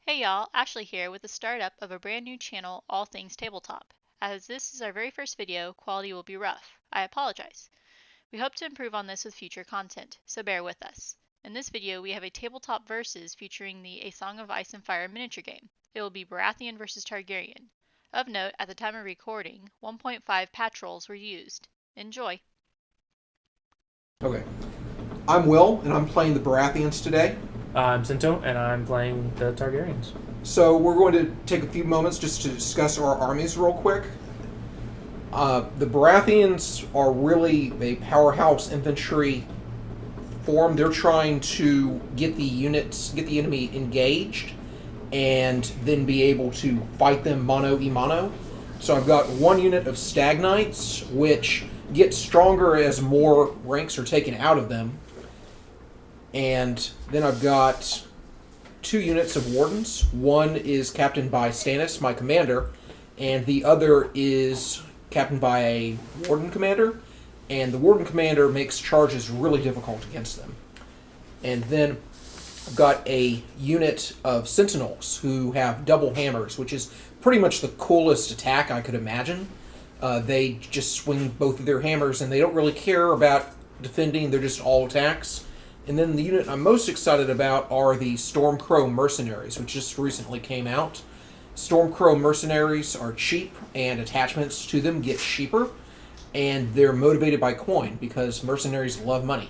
Hey y'all, Ashley here with the startup of a brand new channel, All Things Tabletop. As this is our very first video, quality will be rough. I apologize. We hope to improve on this with future content, so bear with us. In this video, we have a tabletop versus featuring the A Song of Ice and Fire miniature game. It will be Baratheon versus Targaryen. Of note, at the time of recording, 1.5 patch rolls were used. Enjoy! Okay. I'm Will, and I'm playing the Baratheons today. I'm Cinto, and I'm playing the Targaryens. So we're going to take a few moments just to discuss our armies real quick. The Baratheons are really a powerhouse infantry form. They're trying to get the enemy engaged, and then be able to fight them mano a mano. So I've got one unit of Stag Knights, which get stronger as more ranks are taken out of them. And then I've got two units of Wardens. One is captained by Stannis, my commander, and the other is captained by a Warden commander. And the Warden commander makes charges really difficult against them. And then I've got a unit of Sentinels who have double hammers, which is pretty much the coolest attack I could imagine. They just swing both of their hammers, and they don't really care about defending. They're just all attacks. And then the unit I'm most excited about are the Stormcrow Mercenaries, which just recently came out. Stormcrow Mercenaries are cheap, and attachments to them get cheaper, and they're motivated by coin, because mercenaries love money.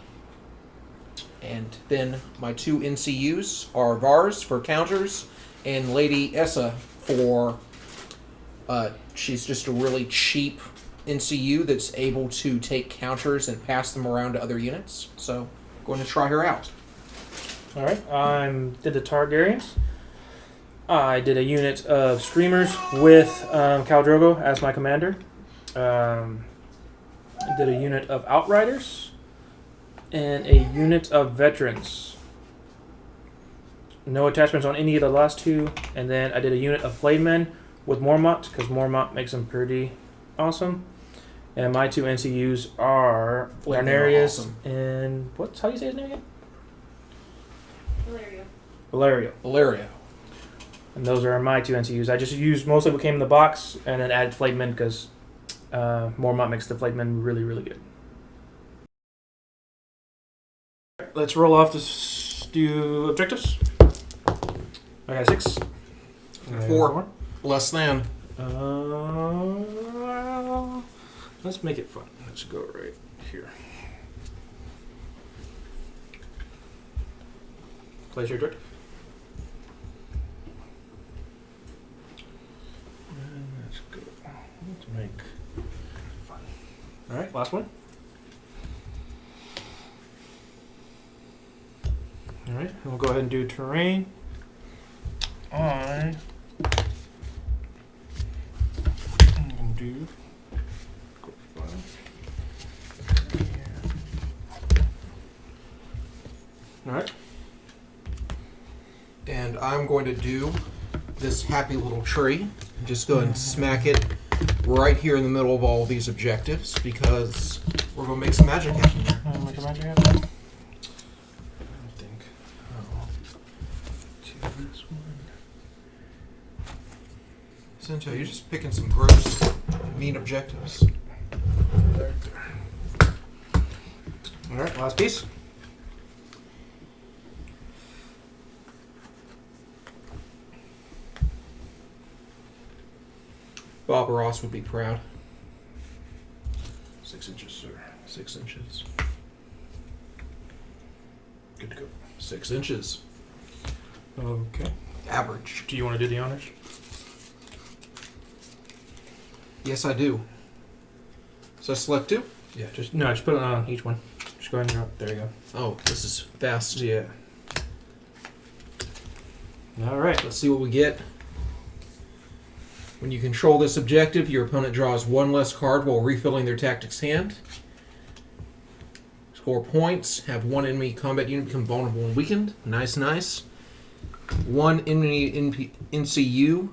And then my two NCUs are Vars for counters, and Lady Essa for... she's just a really cheap NCU that's able to take counters and pass them around to other units. So... going to try her out. Alright, I did the Targaryens. I did a unit of Screamers with Khal Drogo as my commander. I did a unit of Outriders and a unit of Veterans. No attachments on any of the last two. And then I did a unit of Flamemen with Mormont, because Mormont makes them pretty awesome. And my two NCUs are Daenerys awesome. and how do you say his name again? Valerio. Valeria. And those are my two NCUs. I just used mostly what came in the box and then added Flamemen because Mormont makes the Flamemen really, really good. Let's roll off to do objectives. I got 6. Four. Less than. Let's make it fun. Let's go right here. Place your objective. And let's go. Let's make it fun. Alright, last one. Alright, we'll go ahead and do terrain. I'm going to do Alright. And I'm going to do this happy little tree. Just go ahead and smack it right here in the middle of all these objectives, because we're going to make some magic happen here. Make a magic happen? I think. To this one. Cinto, you're just picking some gross, mean objectives. Right there. Alright, last piece. Bob Ross would be proud. 6 inches, sir. 6 inches. Good to go. 6 inches. Okay. Average. Do you want to do the honors? Yes, I do. So I select two? Yeah, just put it on each one. Just go ahead and drop. There you go. Oh, this is fast. Yeah. Alright. Let's see what we get. When you control this objective, your opponent draws one less card while refilling their tactics hand. Score points. Have one enemy combat unit become vulnerable and weakened. Nice, nice. One enemy NCU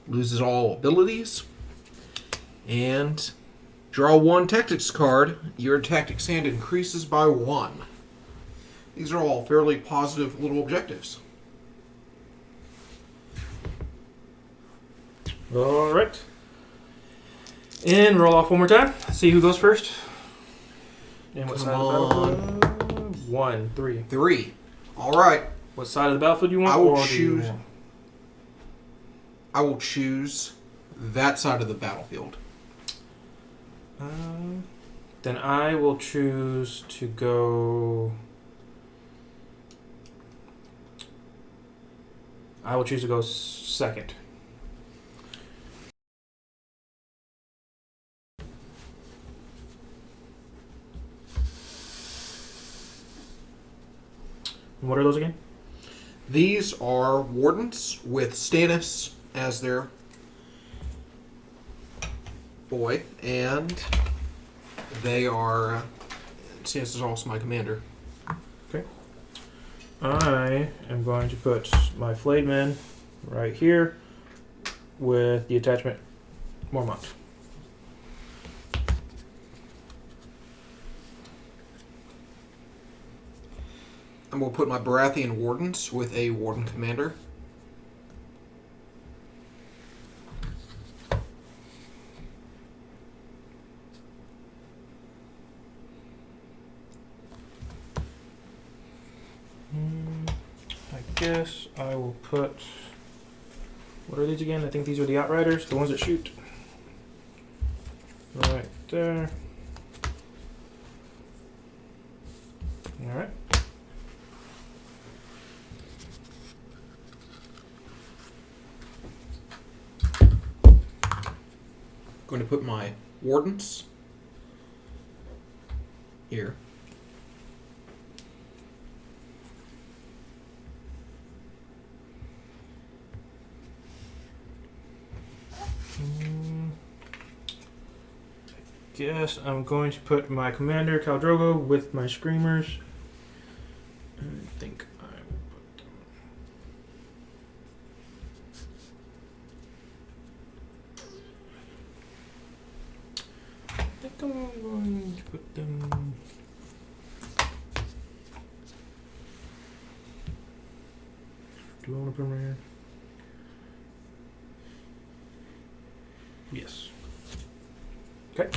loses all abilities. And draw one tactics card. Your tactics hand increases by 1. These are all fairly positive little objectives. All right. And roll off one more time. See who goes first. And what Come side on. of the battlefield? 1, 3. 3. All right. What side of the battlefield do you want? I will or do you choose. want- I will choose that side of the battlefield. Then I will choose to go. I will choose to go second. And what are those again? These are wardens with Stannis as their boy, and they are. Stannis is also my commander. I am going to put my flayed men right here with the attachment Mormont. I'm going to put my Baratheon wardens with a warden commander. I guess I will put. What are these again? I think these are the Outriders, the ones that shoot. Right there. Alright. Going to put my wardens here. Guess I'm going to put my commander Khal Drogo with my screamers. I think I will put them. I think I'm going to put them. Do I want to put them right here? Yes. Okay.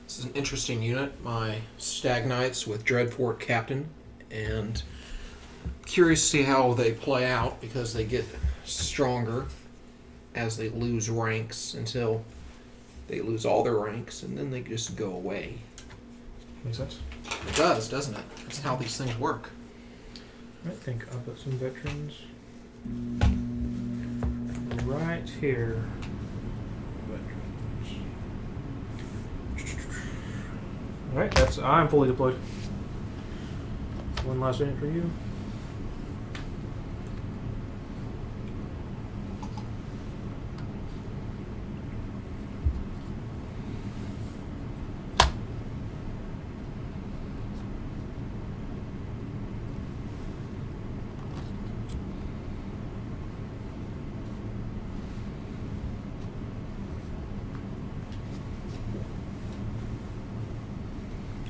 This is an interesting unit. My Stag Knights with Dreadfort Captain, and curious to see how they play out because they get stronger as they lose ranks until they lose all their ranks, and then they just go away. Makes sense. It does, doesn't it? That's how these things work. I think I'll put some veterans right here. Veterans. Alright, I'm fully deployed. One last unit for you.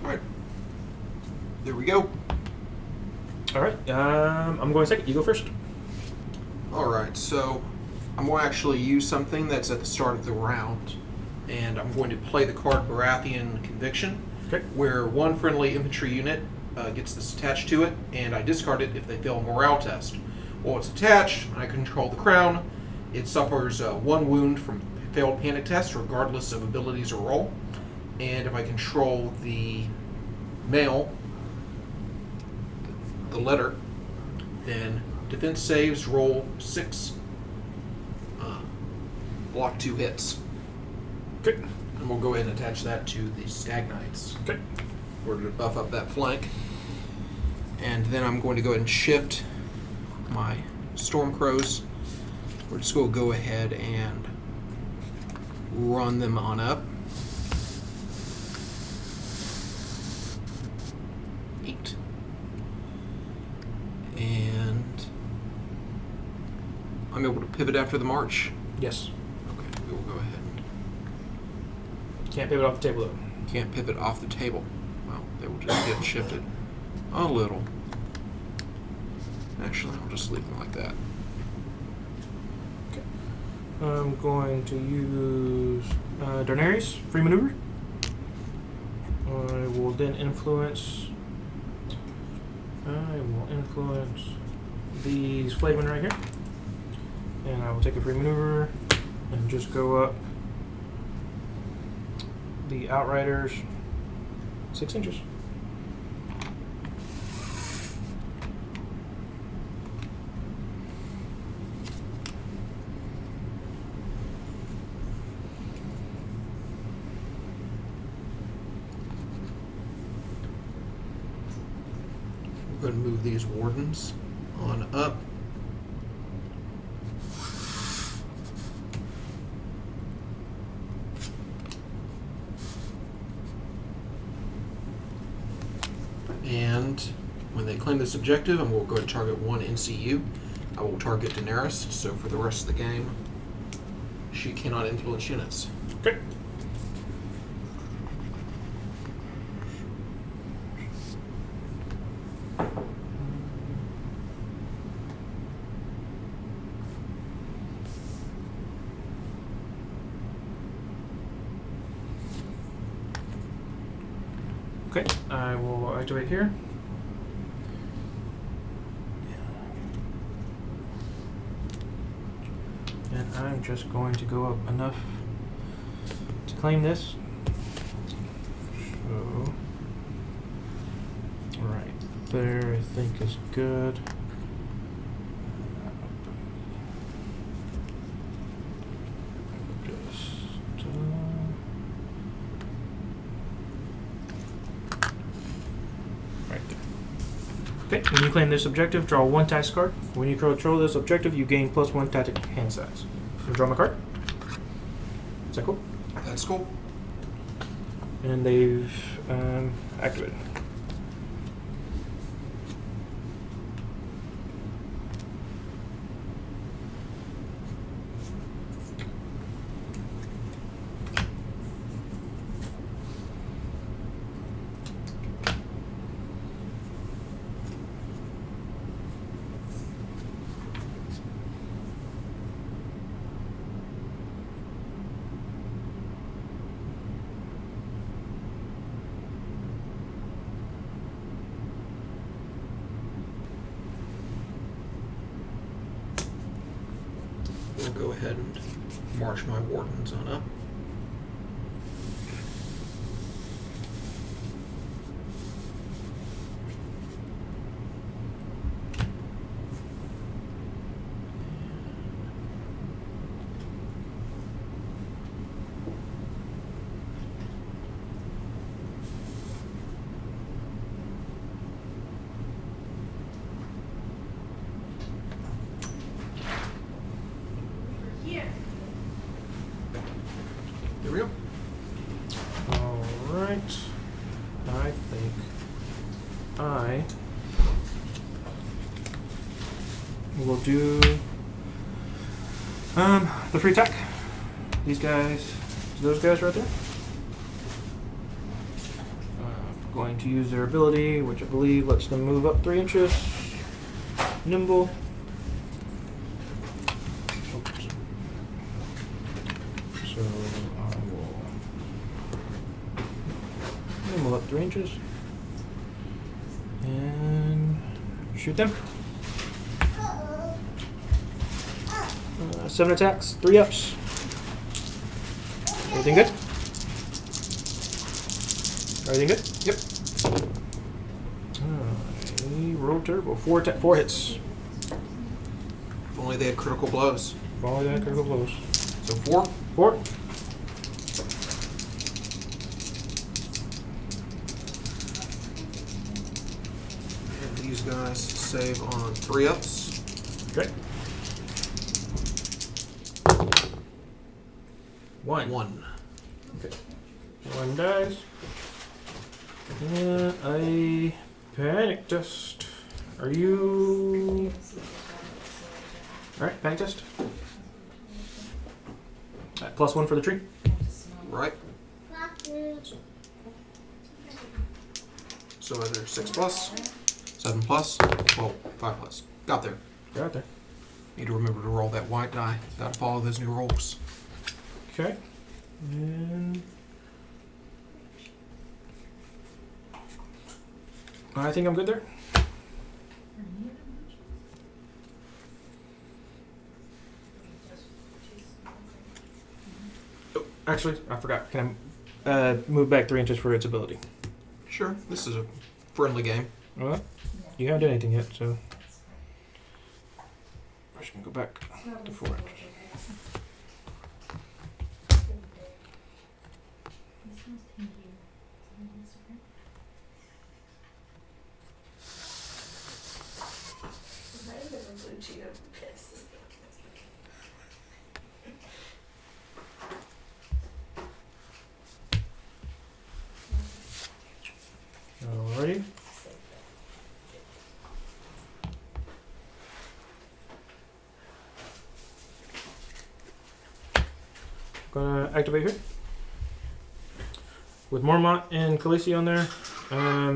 Alright. There we go. Alright, I'm going second. You go first. Alright, so I'm going to actually use something that's at the start of the round, and I'm going to play the card Baratheon Conviction, Okay. where one friendly infantry unit gets this attached to it, and I discard it if they fail a morale test. While it's attached, and I control the crown, it suffers 1 wound from failed panic test, regardless of abilities or role. And if I control the male, the letter, then defense saves, roll 6, block 2 hits. Okay. And we'll go ahead and attach that to the Stag Knights. Okay. We're going to buff up that flank. And then I'm going to go ahead and shift my Stormcrows. We're just going to go ahead and run them on up. 8. And I'm able to pivot after the march. Yes. Okay, we will go ahead and Can't pivot off the table though. can't pivot off the table. Well, they will just get shifted. A little. Actually, I'll just leave them like that. I'm going to use Daenerys, free maneuver. I will then influence. I will influence these flagon right here, and I will take a free maneuver and just go up the Outriders 6 inches. We're going to move these wardens on up. And when they claim this objective, I'm going to go ahead and target one NCU. I will target Daenerys, so for the rest of the game, she cannot influence units. Okay. Okay, I will activate here. And I'm just going to go up enough to claim this. So, right there, I think is good. Okay, when you claim this objective, draw one tactics card. When you control this objective, you gain +1 tactic hand size. I'm gonna draw my card. Is that cool? That's cool. And they've activated. We'll go ahead and march my wardens on up. There we go. Alright. I think I will do the free attack. These guys, those guys right there. Going to use their ability, which I believe lets them move up 3 inches. Nimble. Oops. So I will nimble up 3 inches and shoot them. 7 attacks, 3 ups. Everything good? Everything good? Yep. Roll turbo. 4 hits. If only they had critical blows. Volley that critical blows. So 4. 4. And these guys save on 3 ups. Okay. 1. Okay. 1 dies. And a panic test. Are you... Alright, panic test. Alright, +1 for the tree. So either 6 plus, 7 plus, 12, 5 plus. Got there. Got there. Need to remember to roll that white die. Gotta follow those new rules. Okay. And I think I'm good there. Oh, actually, I forgot. Can I move back 3 inches for its ability? Sure, this is a friendly game. Well, you haven't done anything yet, so I'm just gonna go back to 4 inches. Alrighty. Gonna activate here. With Mormont and Khaleesi on there,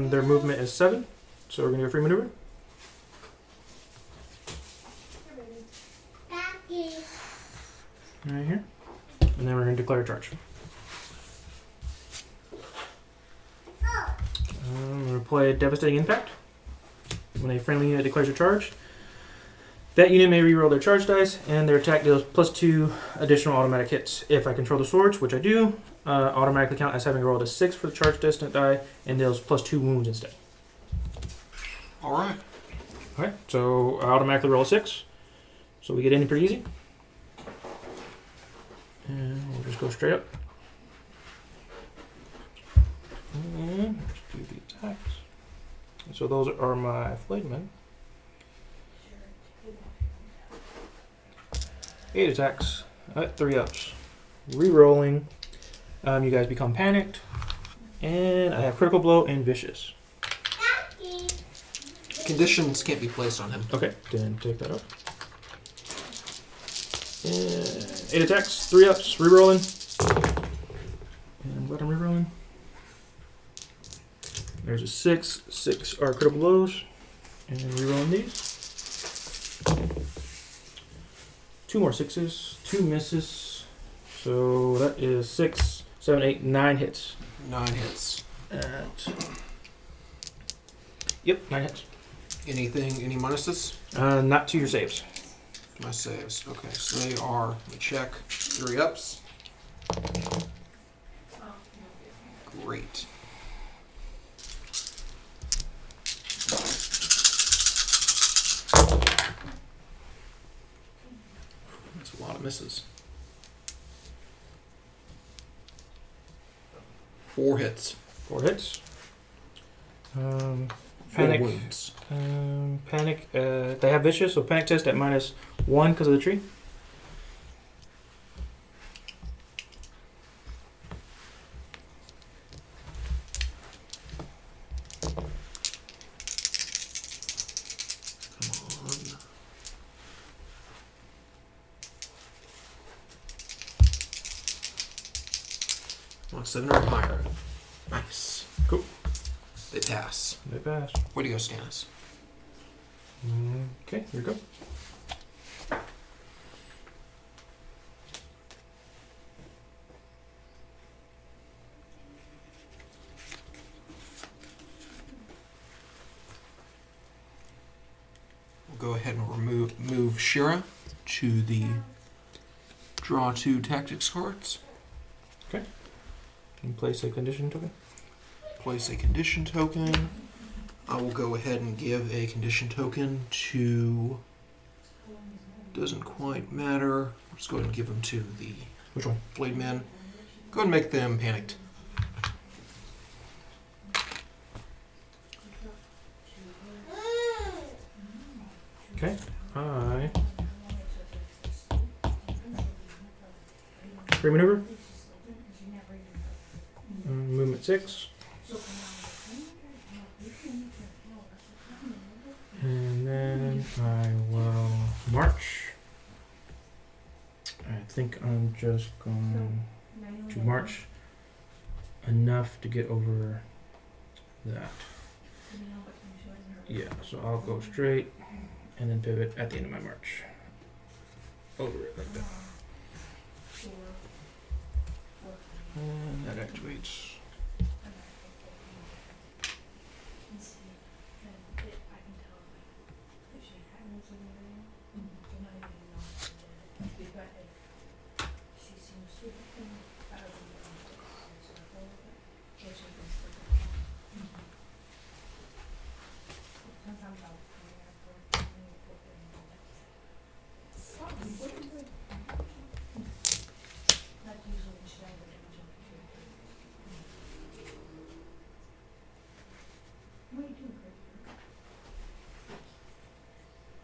their movement is 7, so we're gonna do a free maneuver. Right here. And then we're gonna declare a charge. I'm gonna play Devastating Impact. When a friendly unit declares a charge, that unit may reroll their charge dice, and their attack deals +2 additional automatic hits. If I control the swords, which I do, automatically count as having rolled a 6 for the charge distant die, and deals +2 wounds instead. Alright. Alright, so I automatically roll a 6. So we get in pretty easy. And we'll just go straight up. And let's do the attacks. So those are my flayed men. 8 attacks at 3 ups. Rerolling. You guys become panicked. And I have critical blow and vicious. Conditions can't be placed on him. Okay, then take that up. And 8 attacks, 3 ups, rerolling. And what I'm rerolling? There's a 6. 6 are critical blows. And rerolling these. 2 more 6s, 2 misses. So that is 6, 7, 8, 9 hits. 9 hits. Yep, 9 hits. Anything, any minuses? Not to your saves. My saves. Okay, so they are, let me check, 3 ups. Great. That's a lot of misses. 4 hits. 4 hits. 4 Panic. wounds. Panic. They have vicious, so panic test at -1 because of the tree. Come on. Well, 7 or higher. Nice. Cool. They pass. They pass. Way to go, Stannis. Okay, here we go. We'll go ahead and move Shira to the draw 2 tactics cards. And place a condition token. Place a condition token. I will go ahead and give a condition token to. Doesn't quite matter. Let's go ahead and give them to the. Which one? Flayed men. Go ahead and make them panicked. Okay. Free maneuver. Movement 6. And then I will march. I think I'm just going to march enough to get over that. Yeah, so I'll go straight and then pivot at the end of my march. Over it like that. And that activates.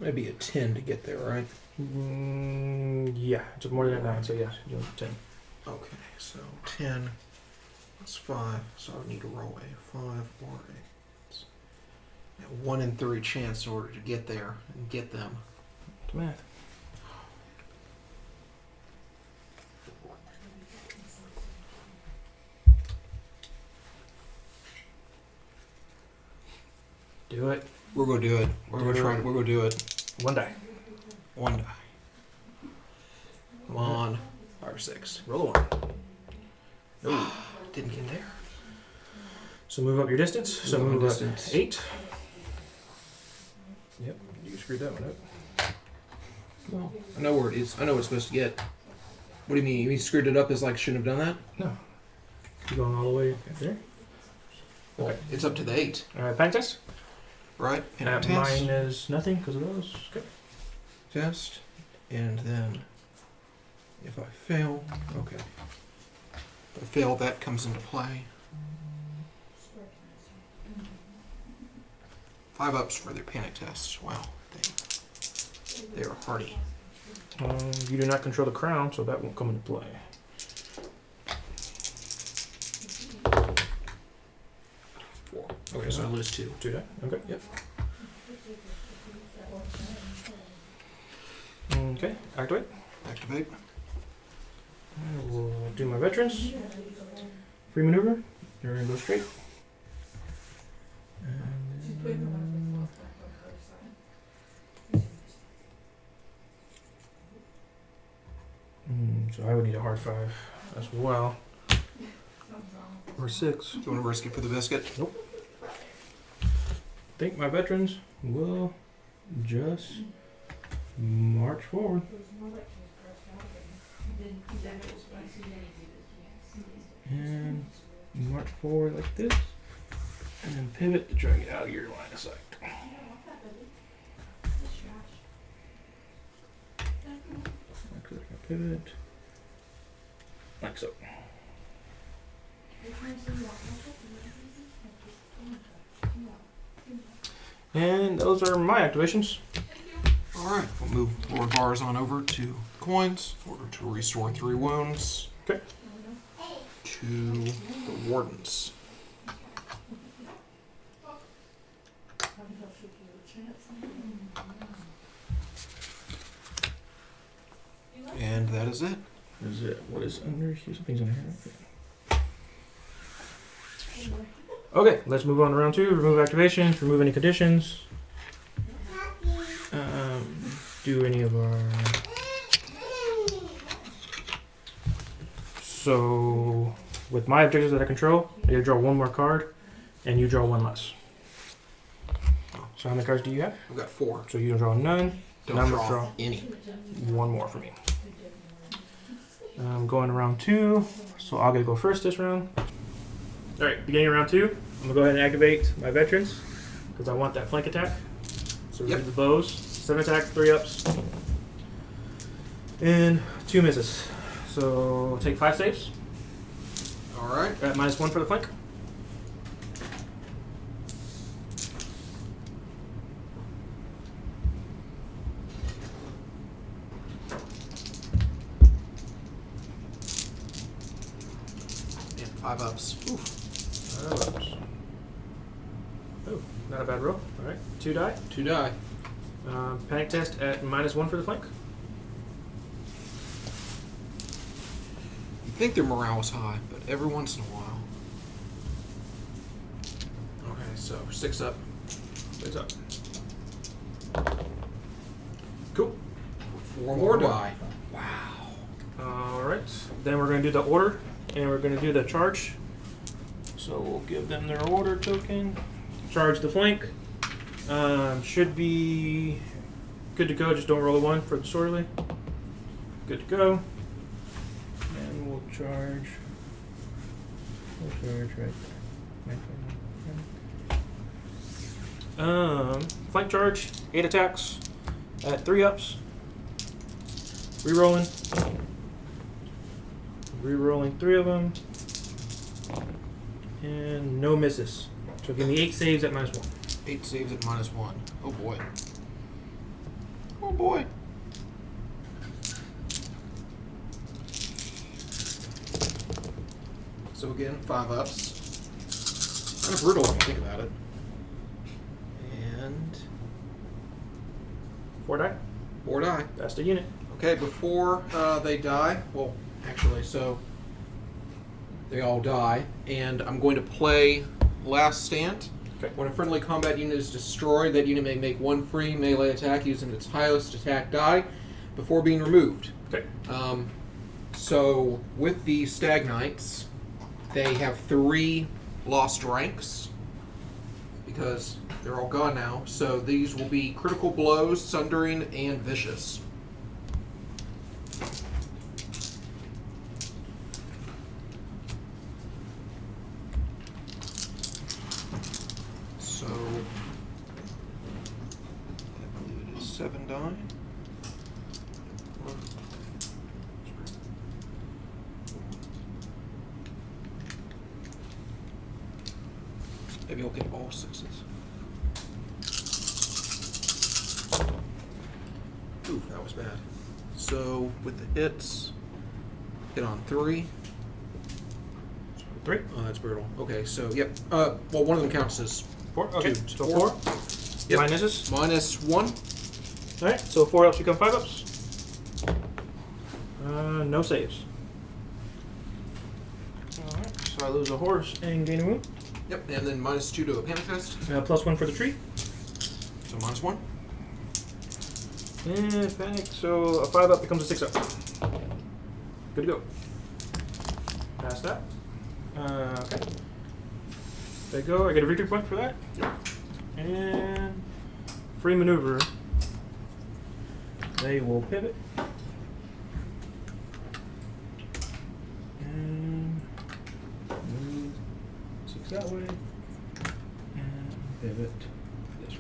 Maybe a 10 to get there, right? Yeah, it's more than a 9, so yeah, you'll 10. Okay, so 10 plus 5, so I need to roll a 5 or a 1 in 3 chance in order to get there and get them. It's math. Do it. We're gonna do it. We're gonna do it. One die. One die. Come on. 5 or 6. Roll a 1. No. Didn't get there. So move up your distance. So Move up move my up distance. 8. Yep, you screwed that one up. Well, I know where it is. I know what it's supposed to get. What do you mean? You mean screwed it up as like shouldn't have done that? No. You going all the way up there? Well, Okay. it's up to the 8, Panic test. right? And Test. Mine is nothing because of those. Okay. Test. And then if I fail, okay. If I fail, that comes into play. 5 ups for their panic tests. Wow, they are hardy. You do not control the crown, so that won't come into play. 4. Okay, so I lose 2. 2 die. Okay. Yep. Okay. Activate. Activate. I will do my veterans. Free maneuver. You're gonna go straight. So I would need a hard 5 as well. Or 6. Do you want to risk it for the biscuit? I think my veterans will just march forward. And march forward like this. And then pivot to try to get out of your line of sight. Pivot. Like so. And those are my activations. Alright, we'll move Lord Bars on over to coins in order to restore 3 wounds. Okay. To the Wardens. And that is it. Is it? What is under here? Something's under here. Okay, let's move on to round 2. Remove activations, remove any conditions. Do any of our... So, with my objectives that I control, I draw 1 more card, and you draw 1 less. So how many cards do you have? I've got 4. So you don't draw none. Don't Now I'm draw, gonna draw any. 1 more for me. I'm going to round 2, so I'll get to go first this round. Alright, beginning of round 2, I'm going to go ahead and activate my veterans, because I want that flank attack. So Yep. read the bows, 7 attacks, 3 ups, and 2 misses. So take 5 saves, Alright. at -1 for the flank. And 5 ups. Oof. 5 ups. Oh, not a bad roll. Alright, 2 die. 2 die. Panic test at -1 for the flank. You think their morale is high, but every once in a while. Okay, So 6 up. 6 up. Cool. 4 more die. Alright, then we're going to do the order, and we're going to do the charge. So we'll give them their order token. Charge the flank. Should be good to go, just don't roll a 1 for the disorderly. Good to go. And we'll charge. Flank charge, 8 attacks at 3 ups. Rerolling. Rerolling 3 of them. And no misses. So give me 8 saves at -1. 8 saves at -1. Oh boy. Oh boy. So again, 5 ups. Kind of brutal when you think about it. And 4 die. 4 die. That's the unit. Okay, before they die, well, actually, so they all die, and I'm going to play Last Stand. Okay. When a friendly combat unit is destroyed, that unit may make 1 free melee attack using its highest attack die before being removed. Okay. So with the Stag Knights, they have 3 lost ranks because they're all gone now. So these will be Critical Blows, Sundering, and Vicious. So I believe it is 7 die. Maybe I'll get all 6s. Ooh, that was bad. So with the hits, hit on 3. 3. Oh, that's brutal. Okay, so yep. Well, one of them counts as 4. Okay. 2. So 4. 4. Yep. Minuses. -1. Alright, so 4 ups become 5 ups. No saves. Alright, so I lose a horse and gain a wound. Yep, and then -2 to a panic test. +1 for the tree. So -1. And panic, so a 5 up becomes a 6 up. Good to go. Pass that. Okay. There you go. I get a victory point for that. Yep. And free maneuver. They will pivot. And move 6 that way. And pivot this way.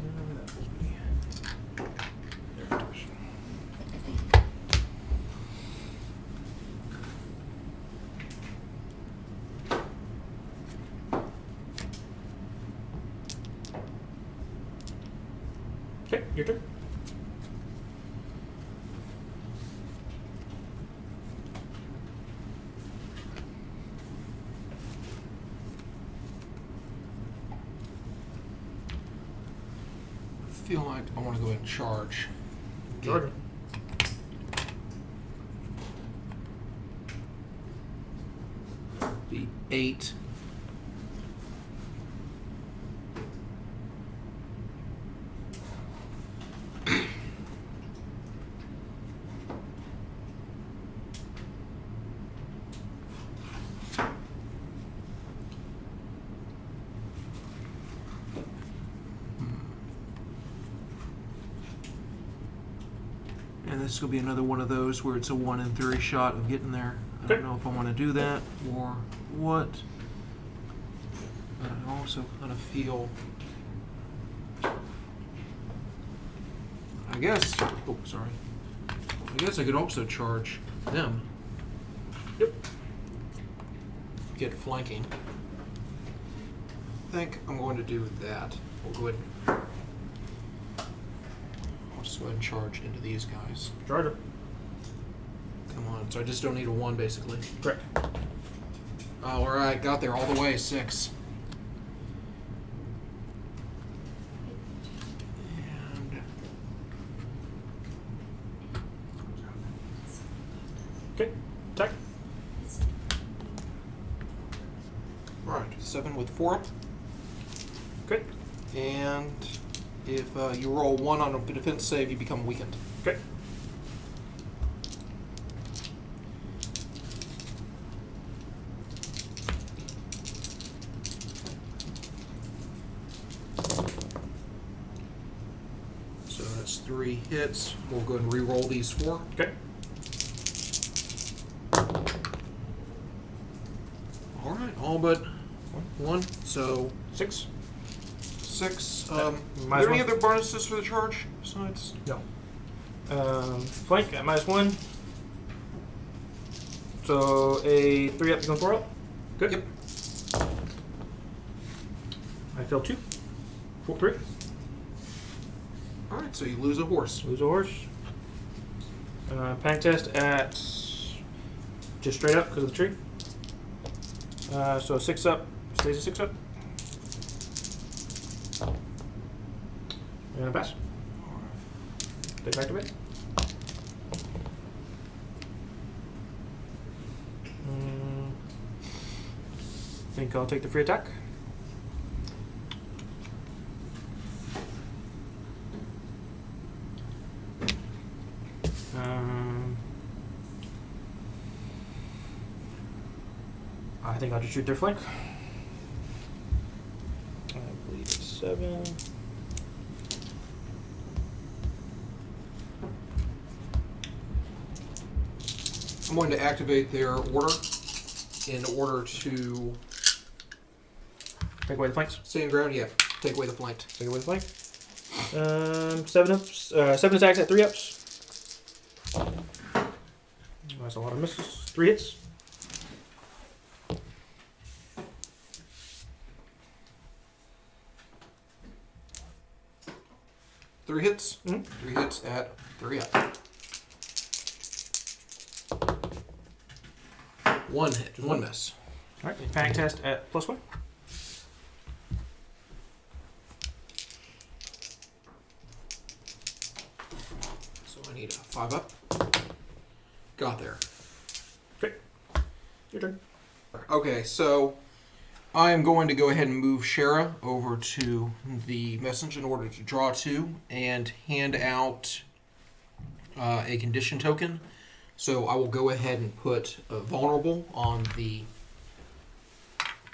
That will be there it is. Okay, your turn. I feel like I want to go ahead and charge. Georgia. The 8. And this will be another one of those where it's a 1 in 3 shot of getting there. I Okay. don't know if I want to do that or what. But I also kind of feel. I guess. Oh, sorry. I guess I could also charge them. Yep. Get flanking. I think I'm going to do that. We'll go ahead. I'll just go ahead and charge into these guys. Georgia. Come on. So I just don't need a 1, basically. Correct. All right, got there all the way. 6. And Okay. Attack. right, 7 with 4 up. Okay. And if you roll 1 on a defense save, you become weakened. Okay. So that's 3 hits. We'll go ahead and re-roll these 4. Okay. All right, all but 1. So 6. 6. Minus Are there any 1. other bonuses for the charge besides? No. Flank at -1. So a 3 up becomes 4 up. Good. Yep. I failed 2. 3. All right, so you lose a horse. Lose a horse. Panic test at just straight up because of the tree. So 6 up stays a 6 up. And a pass. Take back to bed. Think I'll take the free attack. I think I'll just shoot their flank. I believe it's 7. I'm going to activate their order in order to Take away the flanks. stand ground. Yeah, take away the flank. Take away the flank. 7 ups. 7 attacks at 3 ups. That's a lot of misses. 3 hits. Three hits. Mhm. 3 hits at 3 up. 1 hit. 1 miss. All right. Panic test at +1. So I need a 5 up. Got there. Okay. Your turn. Okay, so I am going to go ahead and move Shara over to the message in order to draw 2 and hand out a condition token. So I will go ahead and put vulnerable on the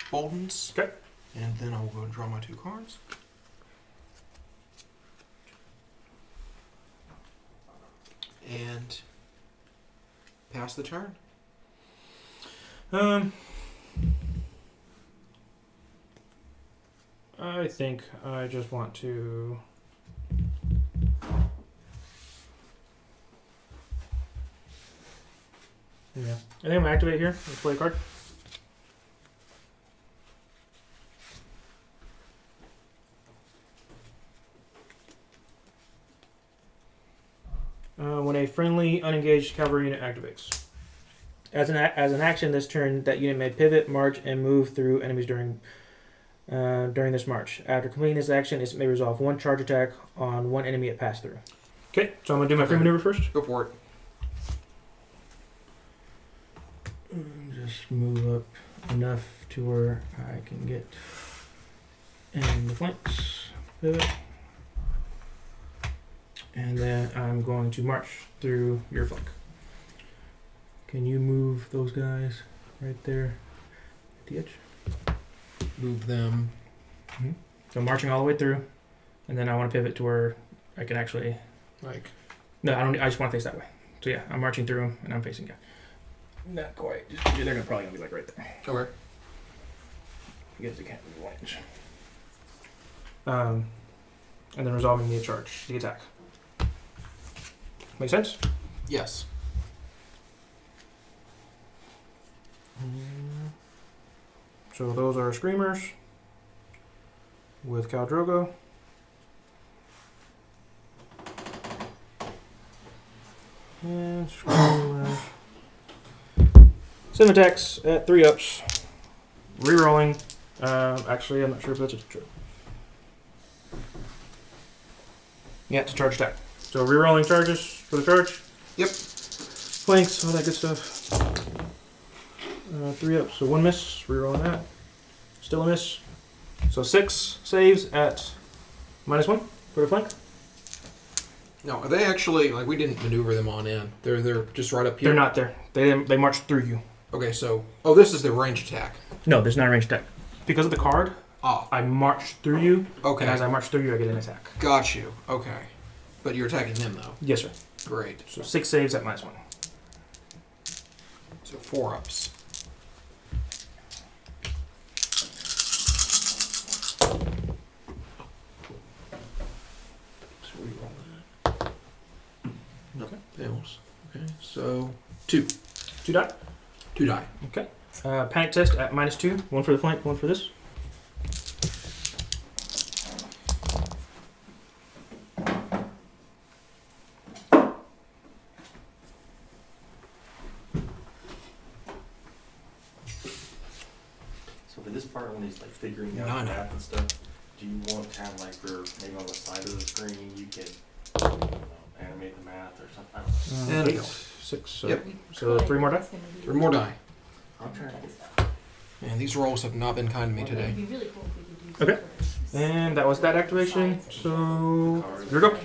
Boltons. Okay. And then I will go and draw my 2 cards. And pass the turn. I think I just want to. Yeah. I think I'm gonna activate here. Let's play a card. When a friendly, unengaged cavalry unit activates. As an action this turn, that unit may pivot, march, and move through enemies during this march. After completing this action, it may resolve 1 charge attack on 1 enemy it passed through. Okay, so I'm going to do my free maneuver first. Go for it. Just move up enough to where I can get in the flanks. Pivot. And then I'm going to march through your flank. Can you move those guys right there at the edge? Move them. Mm-hmm. So I'm marching all the way through, and then I want to pivot to where I can actually, Like, no, I don't. I just want to face that way. So yeah, I'm marching through them, and I'm facing you. Not quite. They're probably gonna be like right there. okay. I guess they can't move range. And then resolving the charge, the attack. Make sense? Yes. So those are screamers with Khal Drogo. And screamers. 7 attacks at 3 ups. Rerolling. Actually, I'm not sure if that's true. Yeah, it's a charge attack. So rerolling charges for the charge. Yep. Flanks, all that good stuff. 3 ups, so 1 miss. Rerolling that. Still a miss. So 6 saves at -1 for the flank. Now, are they actually, like, we didn't maneuver them on in. They're just right up here? They're not there. They march through you. Okay, so... Oh, this is their range attack. No, there's not a range attack. Because of the card, I march through you, Okay. and as I march through you, I get an attack. Got you. Okay. But you're attacking them, though. Yes, sir. Great. So 6 saves at -1. So 4-ups. No, fails. Okay, so 2. 2 die. 2 die. Okay. Panic test at -2. 1 for the flank, 1 for this. So for this part, when he's like figuring out None. the math and stuff, do you want to have like for maybe on the side of the screen you can I don't know, animate the math or something? I don't know. And 8, go. 6. So, Yep. so 3 more die. 3 more die. I'm trying to get Man, these rolls have not been kind to me today. It'd be really cool if we could do Okay. And that was that activation. So here we go.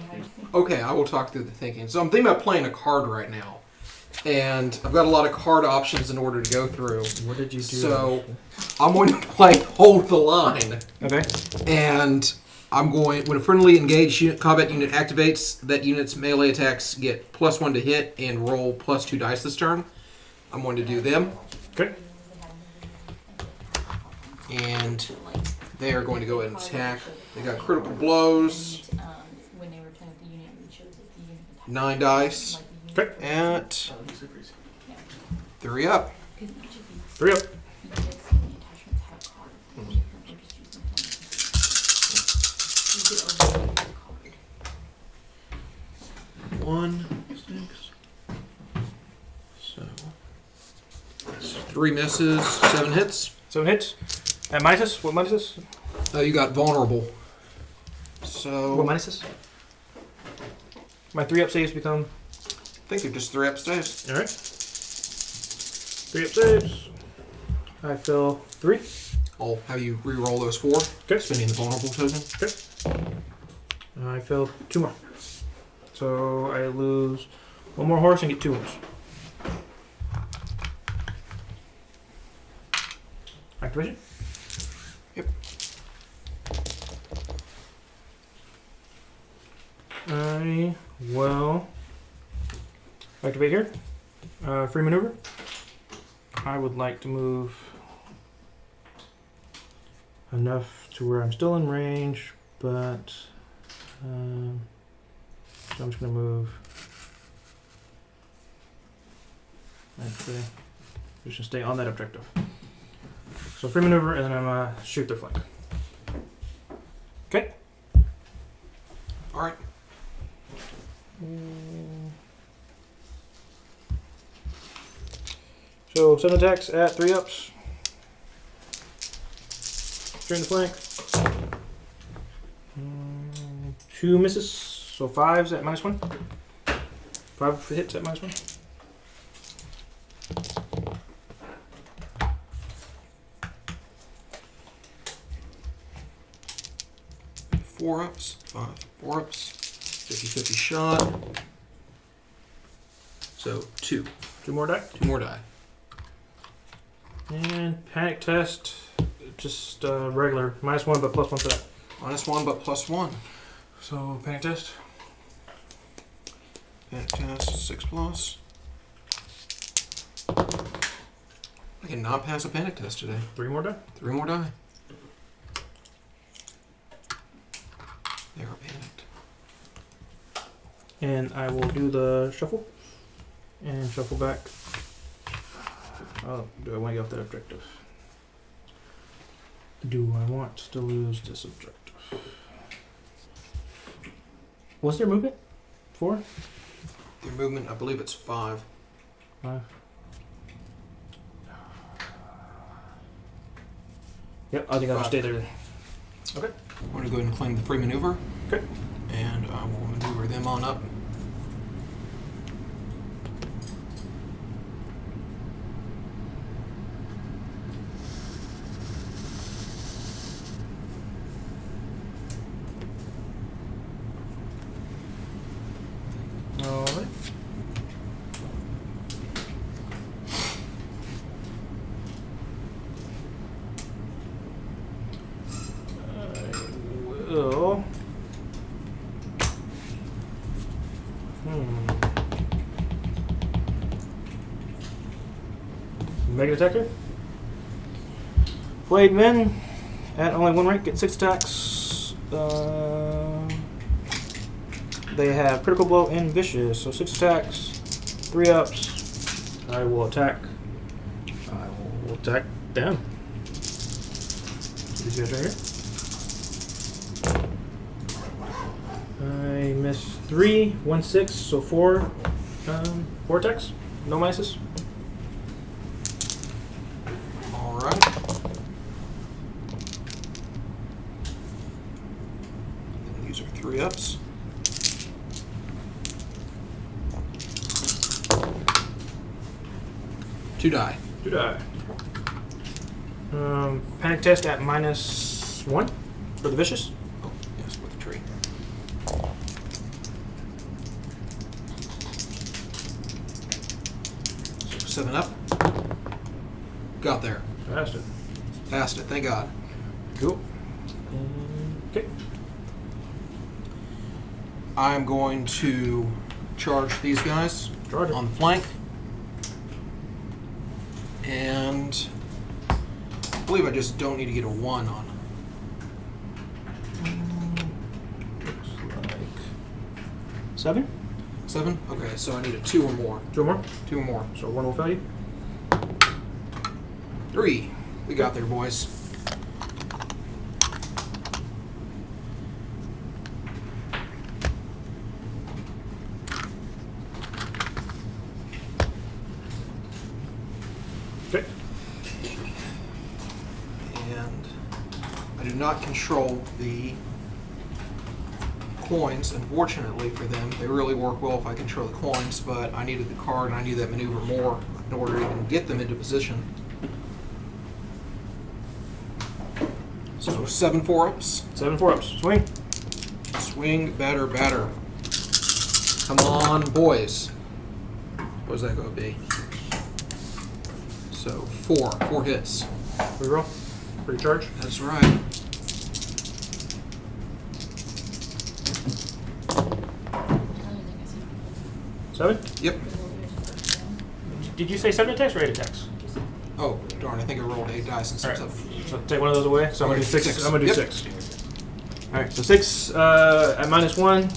Okay, I will talk through the thinking. So I'm thinking about playing a card right now. And I've got a lot of card options in order to go through. What did you do? So I'm going to play Hold the Line. Okay. And I'm going, when a friendly engaged combat unit activates, that unit's melee attacks get +1 to hit and roll +2 dice this turn. I'm going to do them. Okay. And they are going to go ahead and attack. They got critical blows, when they return the unit, it shows that the unit attacked. 9 dice, Okay. at 3 up. Because each of these 3 up. units and the attachments have a card. Or just use them for you could override the card. 1, 6. So that's 3 misses, 7 hits. 7 hits. And minuses? What minuses? You got vulnerable. So What minuses? My 3 up saves become. I think they're just 3 up saves. Alright. 3 up saves. I fill 3. I'll have you re-roll those 4. Okay. Spending the vulnerable token. I fill 2 more. So I lose 1 more horse and get 2 wounds. Activation? Yep. I will activate here. Free maneuver. I would like to move enough to where I'm still in range, but so I'm just going to move. Actually, just going to stay on that objective. So free maneuver, and then I'm going to shoot their flank. Okay. All right. So 7 attacks at 3 ups. Turn the flank. 2 misses, so 5s at -1. 5 hits at -1. 4 ups, 5 4 ups, 50-50 shot. So 2. 2 more die. 2 more die. And panic test, just regular. -1, but +1 for that. -1, but +1. So panic test. Panic test, 6+. I cannot pass a panic test today. 3 more die. 3 more die. They are panicked. And I will do the shuffle. And shuffle back. Oh, do I want to get off that objective? Do I want to lose this objective? What's their movement? 4? Their movement, I believe it's 5. 5. Yep, I think I'll just stay there. Okay. I'm going to go ahead and claim the free maneuver. Okay. And I will maneuver them on up. Mega Detector. Flayed men at only 1 rank get 6 attacks. They have Critical Blow and Vicious, so 6 attacks, 3 ups. I will attack. I will attack them. These guys right here. I missed 3, 1, 6, so 4 attacks. No minuses. Alright. These are 3 ups. Two die. Panic test at -1 for the vicious. Oh, yes, with a tree. So 7 up. Got there. Passed it. Passed it, thank God. Cool. Okay. I'm going to charge these guys Charge it. on the flank. And I believe I just don't need to get a 1 on. Looks like 7. 7? Okay, so I need a 2 or more. 2 more. 2 or more. So 1 will fail you. 3. We got there, boys. Okay. And I do not control the coins, unfortunately for them. They really work well if I control the coins, but I needed the card and I need that maneuver more in order to even get them into position. So 7 4-ups. 7 4-ups. Swing. Swing, batter, batter. Come on, boys. What is that going to be? So 4 hits. Reroll. Recharge. That's right. Seven. Yep. Did you say 7 attacks or 8 attacks? Oh, darn, I think I rolled 8 dice instead Alright. of... So take one of those away. So I'm gonna do 6. Six. I'm gonna do Yep. 6. Alright, so 6 at -1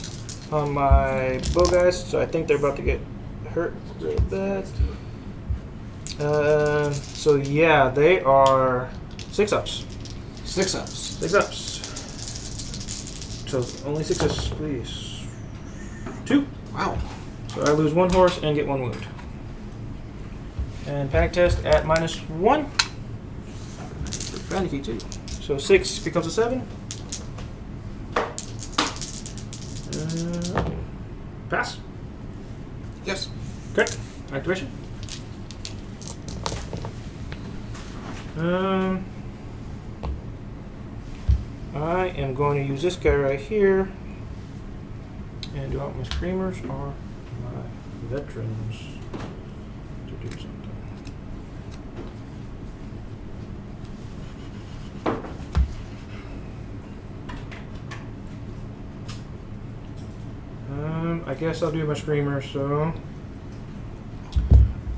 on my bow guys, so I think they're about to get hurt really bad. So yeah, they are 6 ups. 6 ups. 6 ups. So only 6s, please. 2. Wow. So I lose 1 horse and get 1 wound. And panic test at -1. Panicky too. So 6 becomes a 7. Pass. Yes. Okay. Activation. I am going to use this guy right here. And do I want my screamers or my veterans to do something? I guess I'll do my screamers, so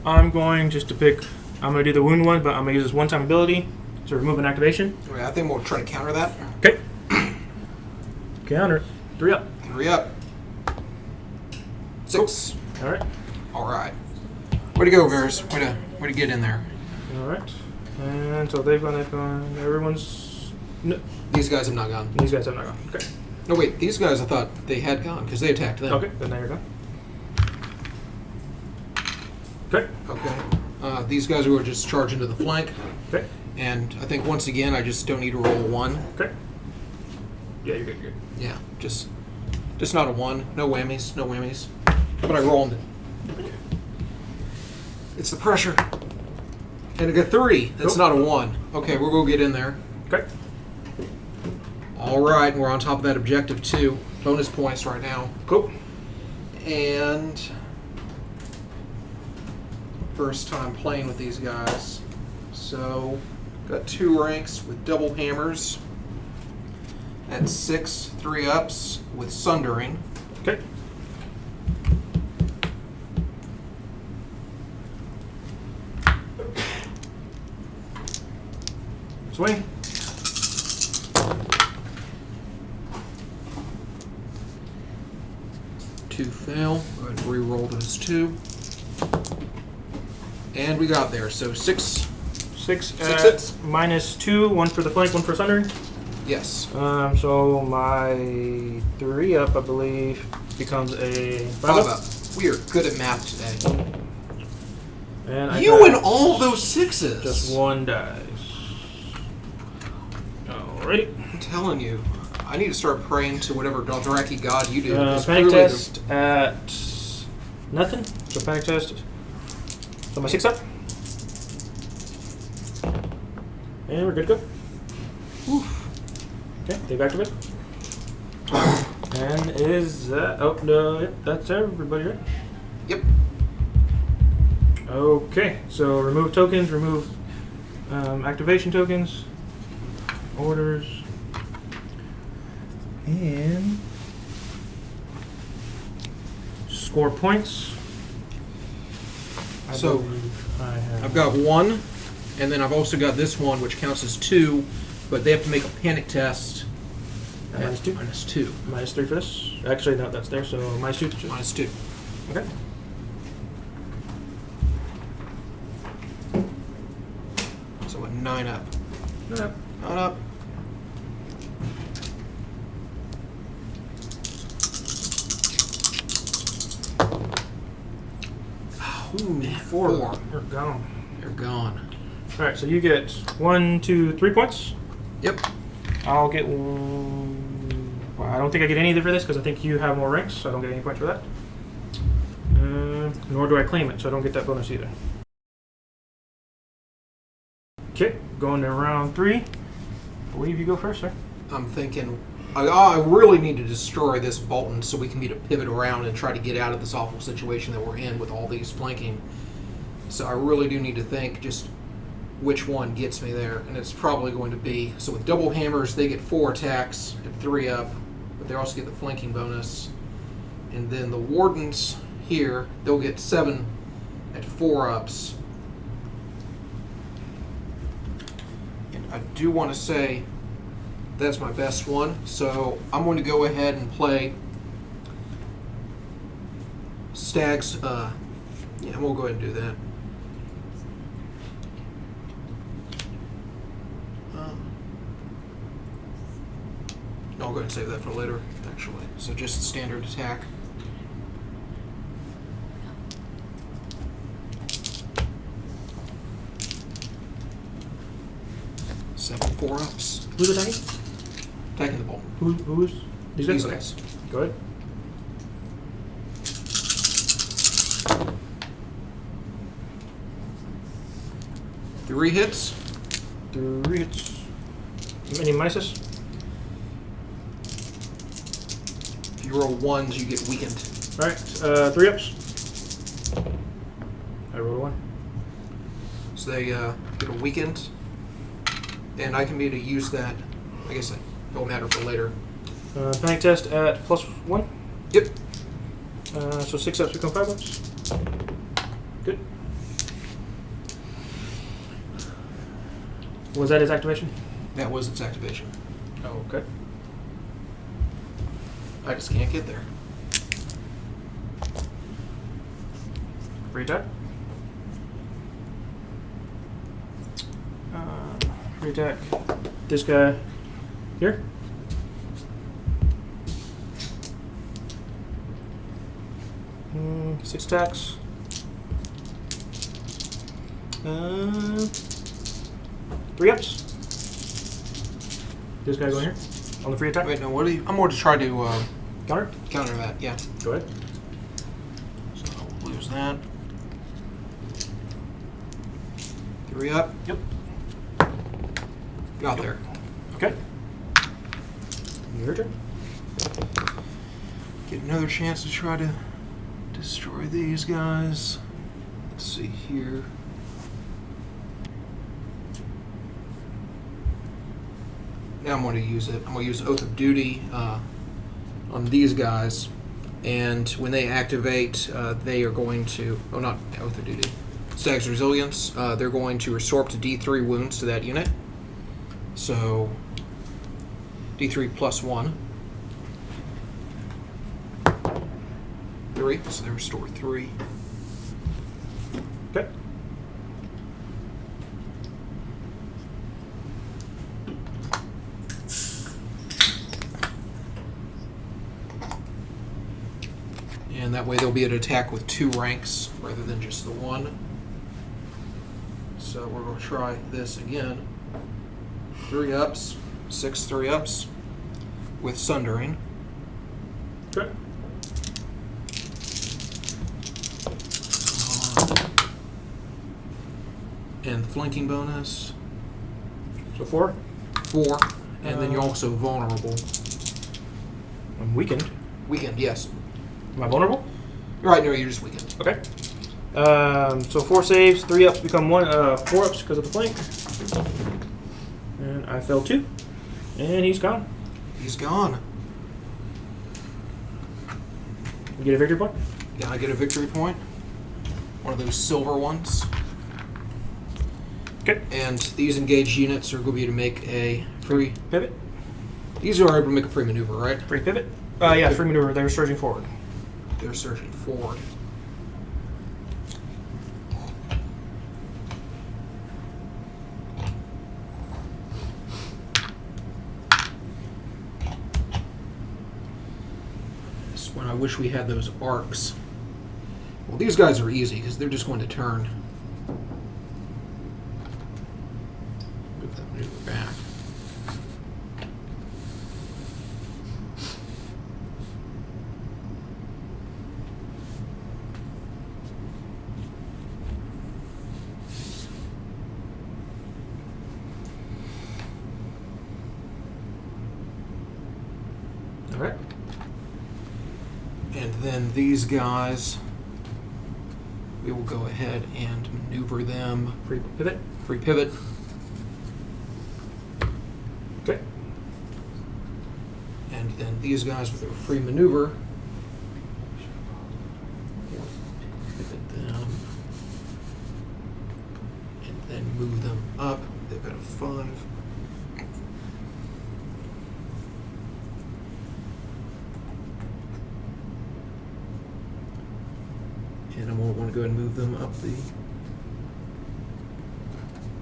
I'm going just to pick, I'm going to do the wound one, but I'm going to use this one-time ability to remove an activation. Okay, I think we'll try to counter that. Okay. Counter. 3 up. 3 up. 6. All right. All right. Way to go, Bears. Way to get in there. All right. And so they've gone, everyone's, no, These guys have not gone. these guys have not gone. Okay. No, wait. These guys, I thought they had gone because they attacked them. Okay, then now you're done. Okay. Okay. These guys who are just charging to the flank. Okay. And I think once again, I just don't need to roll a 1. Okay. Yeah, you're good. You're good. Yeah, just not a 1. No whammies. No whammies. But I rolled. It's the pressure. And I got 3. That's Cool. not a 1. Okay, we'll go get in there. Okay. All right, and we're on top of that objective 2. Bonus points right now. Cool. And first time playing with these guys. So got 2 ranks with double hammers at 6 3-ups with sundering. Okay. Swing. Two fail. Go ahead and re-roll those 2. And we got there. So 6. 6 Six hits. -2. 1 for the flank, 1 for sundering. Yes. So my 3 up, I believe, becomes a 5 5 up. up. We are good at math today. And I You got and all those 6s. just 1 dice. Alrighty. I'm telling you, I need to start praying to whatever Dothraki god you do. It's Panic clearly test at nothing. So panic test. So my 6 up. And we're good to go. Oof. Okay, they back to bed. And is that... Oh, no, yep, that's everybody, right? Yep. Okay, so remove tokens, remove activation tokens, orders, and score points. So, I've got 1, and then I've also got this one, which counts as 2, but they have to make a panic test. at -2. -2. -3 for this. Actually, no, that's there, so -2. -2. Okay. So a 9 up. Yep. 9 up. Ooh, man, 4. We're gone. They're gone. All right, so you get 1, 2, 3 points. Yep. I'll get. Well, I don't think I get any either for this because I think you have more ranks, so I don't get any points for that. Nor do I claim it, so I don't get that bonus either. Okay, going to round 3. I believe you go first, sir. I'm thinking, I really need to destroy this Bolton so we can be to pivot around and try to get out of this awful situation that we're in with all these flanking. So I really do need to think just which one gets me there, and it's probably going to be, so with double hammers, they get 4 attacks at 3 up, but they also get the flanking bonus. And then the wardens here, they'll get 7 at 4 ups. And I do want to say that's my best one, so I'm going to go ahead and play Stag's, yeah, we'll go ahead and do that. I'll go ahead and save that for later, actually. So just standard attack. Seven 4-ups. Who's attacking? Attacking the ball. Who's? These guys? These Okay. guys. Go ahead. Three hits. 3 hits. Any minuses? If you roll 1s, you get weakened. Alright, 3 ups. I rolled a 1. So they get a weakened. And I can be to use that. I guess it don't matter for later. Panic test at +1. Yep. So 6 ups become 5 ups. Good. Was that his activation? That was its activation. Oh, okay. I just can't get there. Free attack. Free attack. This guy here. Mm, 6 attacks. 3 ups. This guy going here on the free attack. Wait, no, what do you... I'm more to try to Counter. counter that, yeah. Go ahead. So I'll lose that. 3 up. Yep. Got there. Okay. Your turn. Get another chance to try to destroy these guys. Let's see here. Now I'm going to use it. I'm going to use Oath of Duty on these guys. And when they activate, they are going to... Oh, not Oath of Duty. Stag's Resilience. They're going to restore up to D3 wounds to that unit. So D3 plus 1. 3. So they restore 3. Okay. And that way they'll be able to attack with 2 ranks rather than just the 1. So we're going to try this again. 3 ups, 6 3 ups with Sundering. Okay. And flanking bonus, So 4. 4. And then you're also vulnerable. I'm weakened. Weakened, yes. Am I vulnerable? Right, no, you're just weakened. Okay. So 4 saves, 3 ups become 4 ups because of the flank. And I fell 2. And he's gone. He's gone. You get a victory point? Yeah, I get a victory point. One of those silver ones. Okay. And these engaged units are going to be able to make a free... Pivot. These are able to make a free maneuver, right? Free pivot. Yeah, free maneuver. They were surging forward. They're surging forward. This is when I wish we had those arcs. Well, these guys are easy because they're just going to turn. Move that maneuver back. All right. And then these guys, we will go ahead and maneuver them. Free pivot. Free pivot. Okay. And then these guys with their free maneuver. Pivot them. And then move them up. They've got a 5. And I won't want to go ahead and move them up the...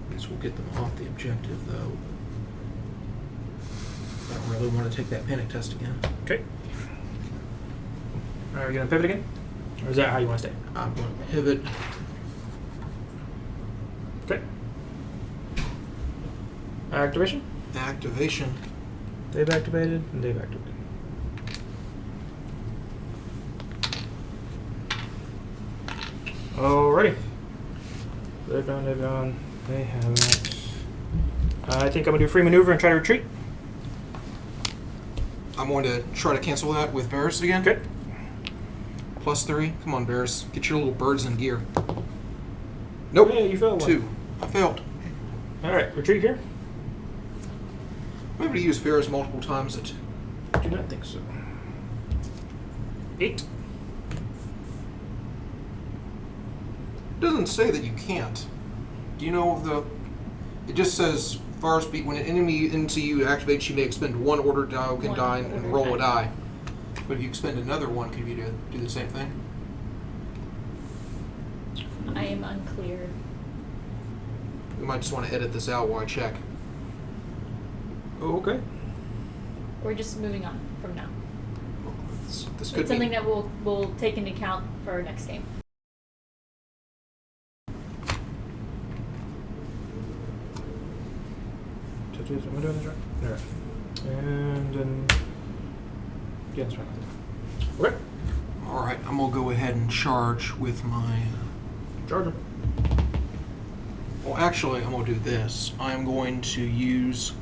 I guess we'll get them off the objective, though. I don't really want to take that panic test again. Okay. Are we going to pivot again? Or is that how you want to stay? I'm going to pivot. Okay. Activation. Activation. They've activated, and they've activated. Alrighty. They've gone. They haven't. I think I'm going to do free maneuver and try to retreat. I'm going to try to cancel that with Varys again. Okay. +3. Come on, Varys. Get your little birds in gear. Nope. Yeah, you failed one. 2. I failed. Alright, retreat here. I'm able to use Varys multiple times. I do not think so. 8. Doesn't say that you can't. Do you know the... It just says, Varys beat when an enemy into you activates, you may expend 1 order die, can One die, and order roll a die. die. But if you expend another one, could you do the same thing? I am unclear. We might just want to edit this out while I check. Oh, okay. We're just moving on from now. This could It's be... something that we'll take into account for our next game. Am I doing this right? Alright. And then. Yeah, that's right. Okay. Alright, I'm going to go ahead and charge with my... Charger. Well, actually, I'm going to do this. I'm going to use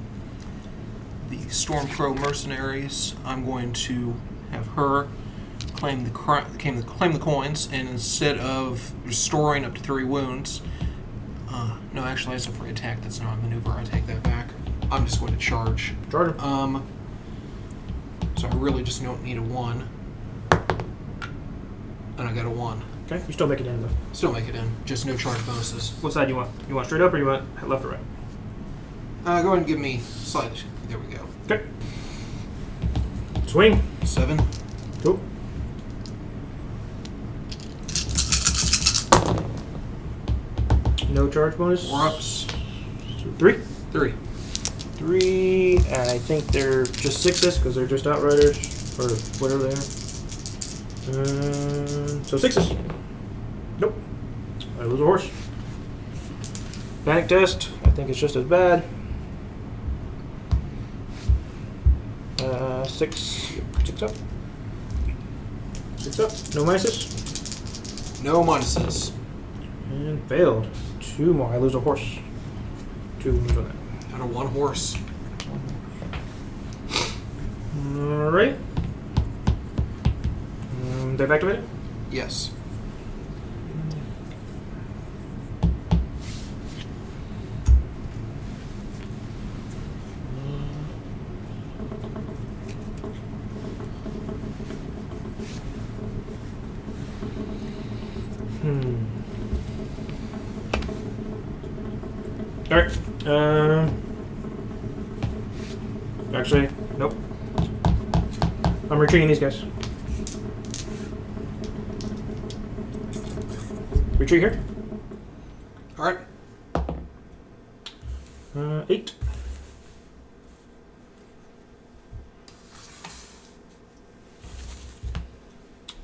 the Stormcrow mercenaries. I'm going to have her claim the coins, and instead of restoring up to 3 wounds, no, actually, that's a free attack. That's not a maneuver. I take that back. I'm just going to charge. Charger. So I really just don't need a 1, and I got a 1. Okay, you still make it in though. Still make it in. Just no charge bonuses. What side do you want? You want straight up or you want left or right? Go ahead and give me slide. There we go. Okay. Swing. 7. Cool. No charge bonus. 4 ups. 3. 3. 3. I think they're just 6s because they're just outriders or whatever they are. So 6s. Nope. I lose a horse. Panic test. I think it's just as bad. 6. 6 up. 6 up. No minuses. No minuses. And failed. 2 more. I lose a horse. 2 wounds on that. Out of 1 horse. Alright. They've activated? Yes. Alright. Actually, nope. I'm retreating these guys. Retreat here. Alright. 8.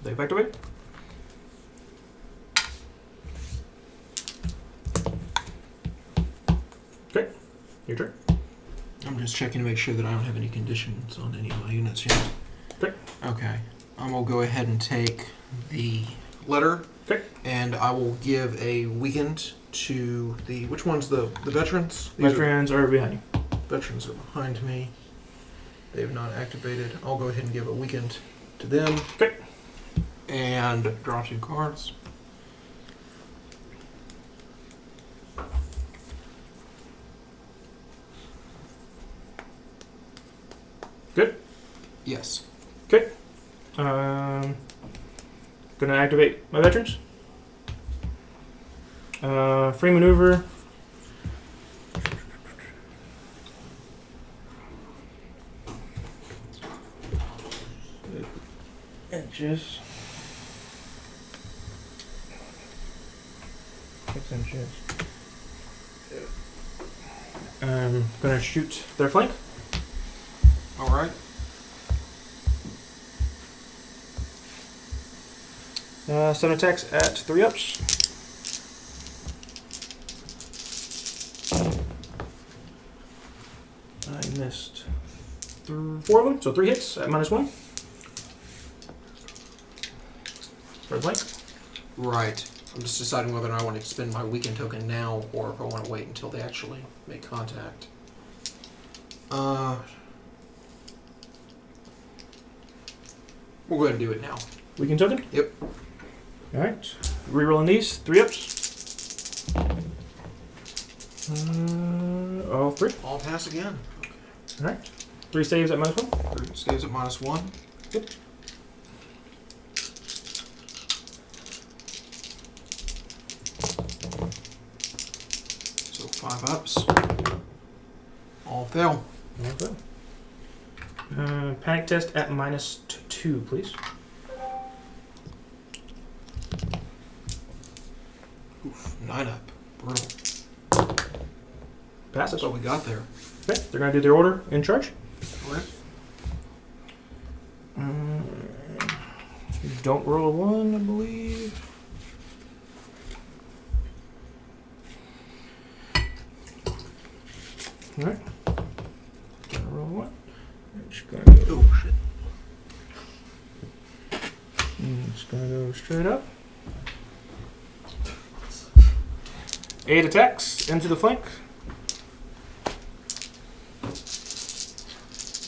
They've activated. Okay, your turn. I'm just checking to make sure that I don't have any conditions on any of my units yet. Okay. Okay. I'm going to go ahead and take the letter. Okay. And I will give a weekend to the... Which one's the veterans? These Veterans are behind you. Veterans are behind me. They have not activated. I'll go ahead and give a weekend to them. Okay. And draw 2 cards. Good. Yes. Okay. Gonna activate my veterans. Free maneuver. Inches. 6 inches. I'm gonna shoot their flank. All right. 7 attacks at 3 ups. I missed 4 of them, so 3 hits at -1. Red blank. Right. I'm just deciding whether or not I want to expend my weekend token now or if I want to wait until they actually make contact. We'll go ahead and do it now. Weekend token? Yep. Alright. Rerolling these. 3 ups. All 3. All pass again. Alright. 3 saves at -1. 3 saves at -1. Yep. So 5 ups. All fail. Okay. Panic test at -2, please. Oof, 9 up. Brutal. Passes. That's what we got there. Okay, they're going to do their order in charge. All right. Don't roll a 1, I believe. Alright. Gonna roll a 1. Just gonna go. Oh, shit. Just gonna go straight up. 8 attacks into the flank.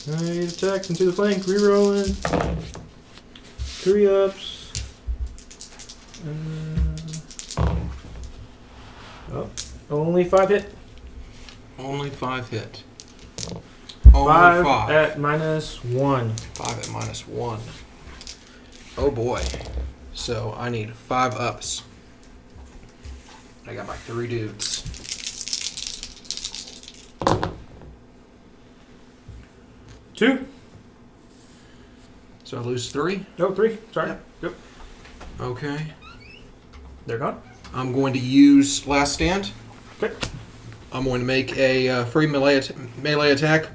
8 attacks into the flank, rerolling. 3 ups. Only 5 hit. Only 5 hit. 5 5 at -1. 5 at -1. Oh boy. So I need 5 ups. I got my 3 dudes. 2. So I lose 3. No, 3. Sorry. Yep. Yep. Okay. They're gone. I'm going to use Last Stand. Okay. I'm going to make a free melee attack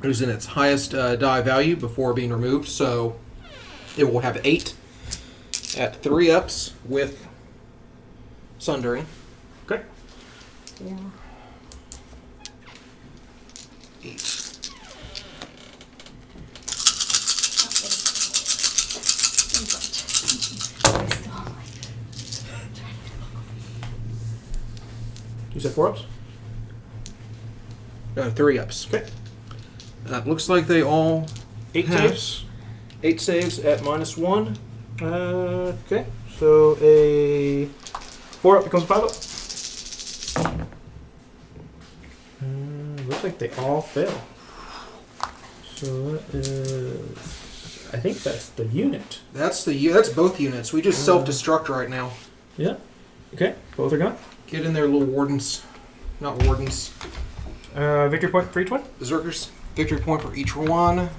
using its highest die value before being removed. So it will have 8 at 3 ups with Sundering. Okay. 4, 8. You said 4 ups? 3 ups. Okay. Looks like they all 8 have saves. 8 saves at -1. Okay. So a 4 up becomes a 5 up. Looks like they all fail. So that is... I think that's the unit. That's both units. We just self-destruct right now. Yeah. Okay. Both are gone. Get in there, little wardens. Not wardens. Victory point for each one. Berserkers. Victory point for each one.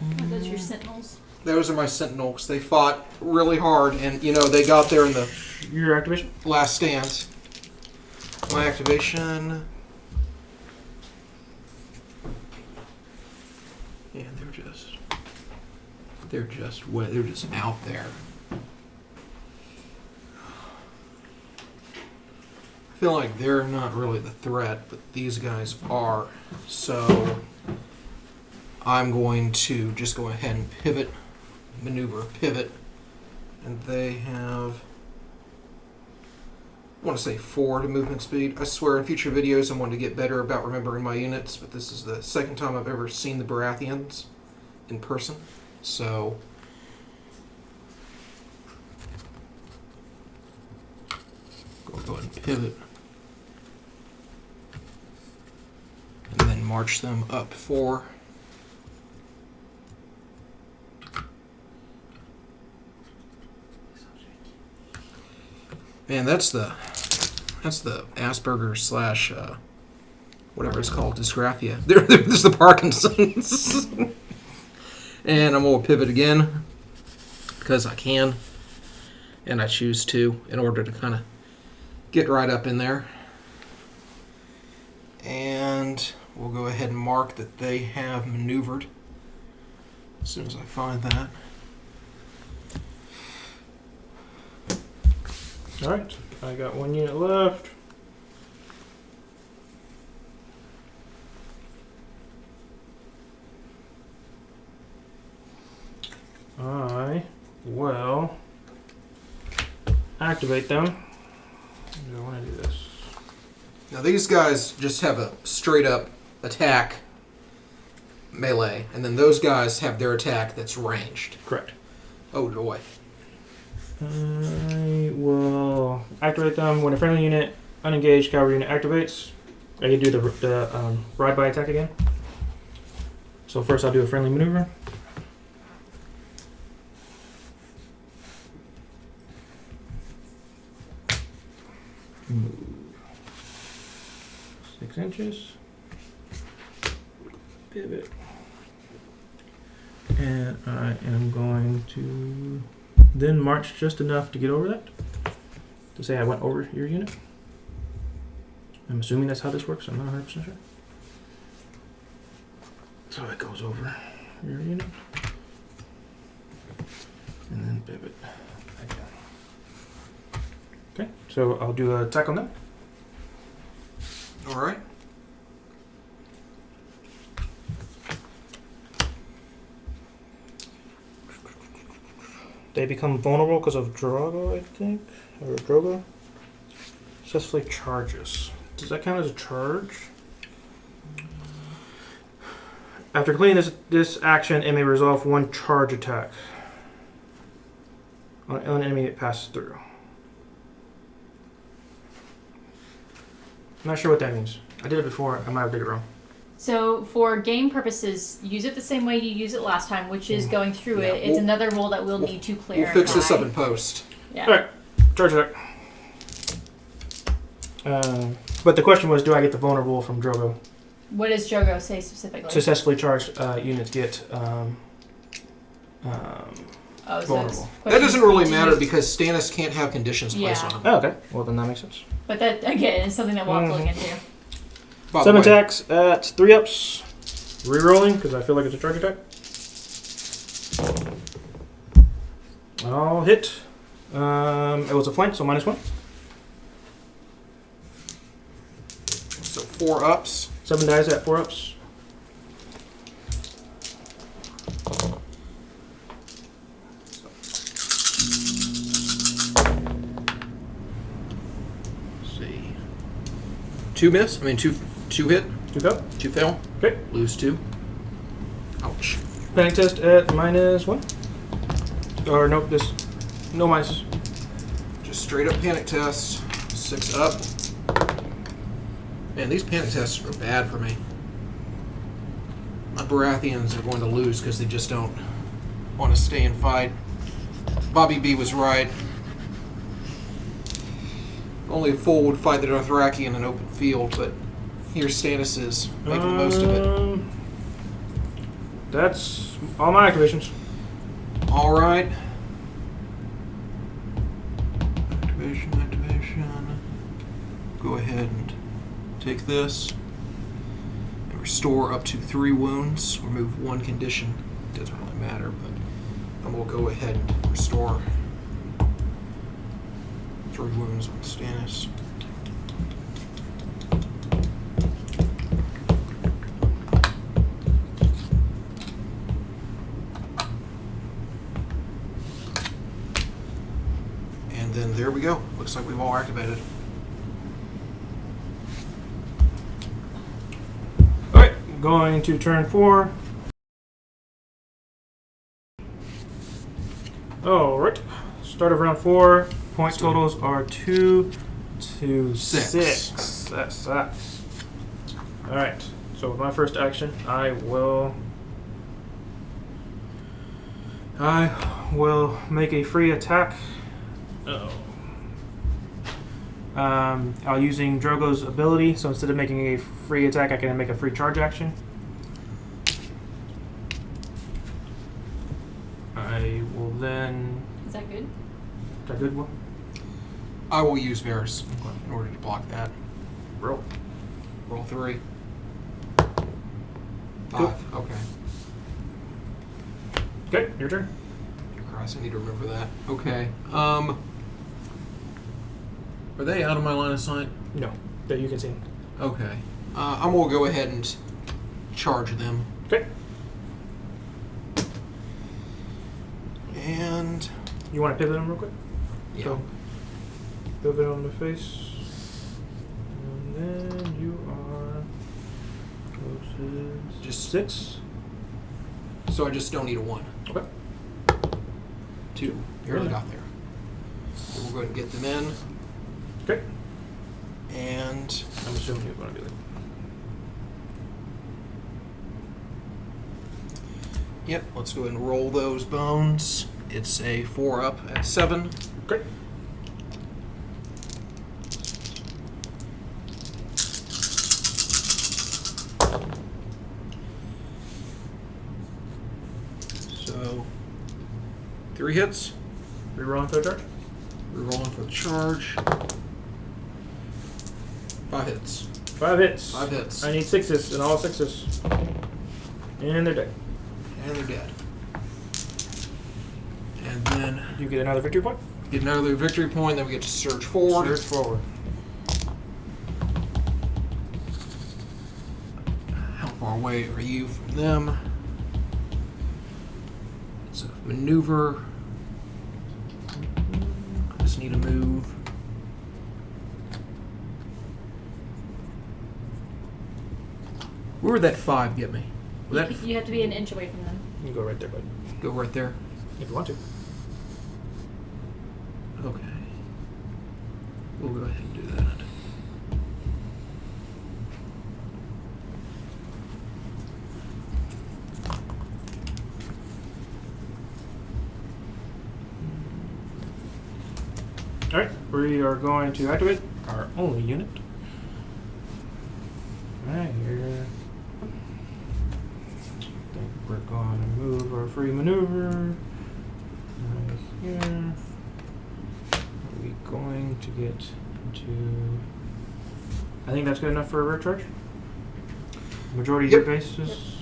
Are those your sentinels? Those are my sentinels. They fought really hard, and they got there in the Your activation. Last Stand. My activation. Yeah, they're just out there. I feel like they're not really the threat, but these guys are. So I'm going to just go ahead and pivot, and they have, I want to say 4 to movement speed. I swear in future videos I'm going to get better about remembering my units, but this is the second time I've ever seen the Baratheons in person. So go ahead and pivot. And then march them up 4. Man, that's the Asperger's slash whatever it's called, dysgraphia. There's the Parkinson's. And I'm going to pivot again because I can, and I choose to in order to kind of get right up in there. And we'll go ahead and mark that they have maneuvered as soon as I find that. Alright, I got 1 unit left. I will activate them. Do I want to do this? Now these guys just have a straight up attack melee, and then those guys have their attack that's ranged. Correct. Oh joy. I will activate them when a friendly unit, unengaged cavalry unit activates. I can do the ride by attack again. So first I'll do a friendly maneuver. Move 6 inches. Pivot. And I am going to then march just enough to get over that. To say I went over your unit. I'm assuming that's how this works. I'm not 100% sure. So it goes over your unit. And then pivot. Okay, so I'll do an attack on them. Alright. They become vulnerable because of Drogo, I think. Or Drogo. Successfully charges. Does that count as a charge? After completing this action, it may resolve 1 charge attack on an enemy it passes through. I'm not sure what that means. I did it before. I might have did it wrong. So for game purposes, use it the same way you used it last time, which is going through Yeah, it. It's another rule that we'll need to clarify. We'll fix this up in post. Yeah. Alright, charge attack. But the question was, do I get the vulnerable from Drogo? What does Drogo say specifically? Successfully charged units get Oh, so vulnerable. That doesn't really matter because Stannis can't have conditions placed Yeah. on him. Oh, okay. Well, then that makes sense. But that, again, is something that we'll have to look into. By the 7 way, attacks at 3 ups. Rerolling because I feel like it's a charge attack. I'll hit. It was a flank, so -1. So 4 ups. 7 dies at 4 ups. Let's see. 2 miss. I mean, 2 hit. 2 go. 2 fail. Okay. Lose 2. Ouch. Panic test at -1. Or nope, this. No minuses. Just straight up panic tests. 6 up. Man, these panic tests are bad for me. My Baratheons are going to lose because they just don't want to stay and fight. Bobby B was right. Only a fool would fight the Dothraki in an open field, but here Stannis is making the most of it. That's all my activations. All right. Activation. Go ahead and take this. And restore up to 3 wounds. Remove 1 condition. Doesn't really matter, but then we'll go ahead and restore 3 wounds on Stannis. And then there we go. Looks like we've all activated. Alright, going to turn 4. Alright, start of round 4. Point totals are 2 to 6. That sucks. Alright, so with my first action, I will make a free attack. I'll using Drogo's ability, so instead of making a free attack, I can make a free charge action. I will then. Is that good? Is that good? Will? I will use Varys in order to block that. Roll. Roll 3. 5. Cool. Okay. Okay, your turn. Christ, I need to remember that. Okay. Are they out of my line of sight? No, that you can see. Okay. I'm going to go ahead and charge them. Okay. And You want to pivot them real quick? yeah. So, pivot on the face. And then you are closest. Just 6. So I just don't need a 1. Okay. 2. You already got there. So we'll go ahead and get them in. Okay. And I'm assuming you're going to do it. yep, let's go ahead and roll those bones. It's a 4 up at 7. Okay. So 3 hits. Rerolling for the charge. We're rolling for the charge. 5 hits. 5 hits. 5 hits. I need 6s and all 6s. And they're dead. And they're dead. And then You get another victory point. get another victory point, then we get to surge forward. Surge forward. How far away are you from them? It's a maneuver. I just need a move. Where would that 5 get me? Would that You have to be an inch away from them. You can go right there, bud. go right there? If you want to. Okay. We'll go ahead and do that. Alright, we are going to activate our only unit. Alright, here for a free maneuver. Right here. Are we going to get to... I think that's good enough for a rear charge. Majority of your bases.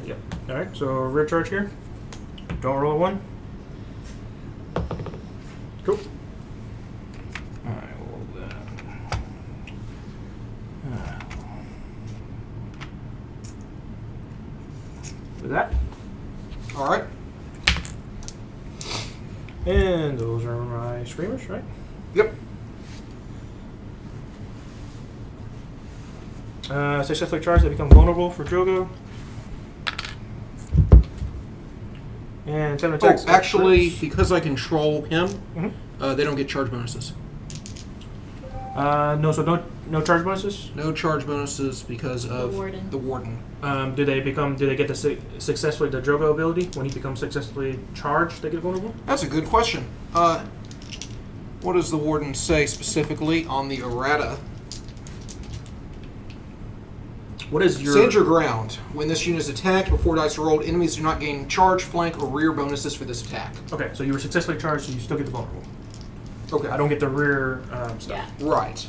Yep. Alright, so rear charge here. Don't roll a 1. Cool. Alright, well with that. Alright. And those are my screamers, right? Yep. Successfully charged, they become vulnerable for Drogo. And 7 attacks. Oh, actually, because I control him, Mhm. they don't get charge bonuses. No, so no charge bonuses. No charge bonuses because of Warden. the Warden. Do they get the successfully the Drogo ability when he becomes successfully charged? They get vulnerable. That's a good question. What does the Warden say specifically on the errata? What is your Stand your ground. When this unit is attacked, before dice are rolled, enemies do not gain charge, flank, or rear bonuses for this attack. Okay, so you were successfully charged, so you still get the vulnerable. Okay. I don't get the rear stuff. Yeah. Right.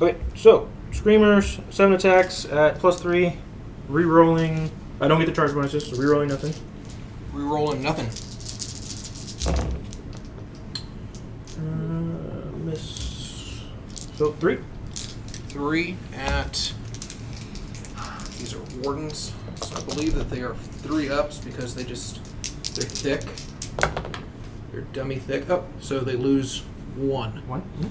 Okay, so screamers, 7 attacks at +3, re-rolling. I don't get the charge bonuses, so re-rolling nothing. Rerolling nothing. Miss. So 3. 3 at... These are Wardens. So I believe that they are 3 ups because they're thick. They're dummy thick. Oh, so they lose 1. 1. Mm-hmm. Do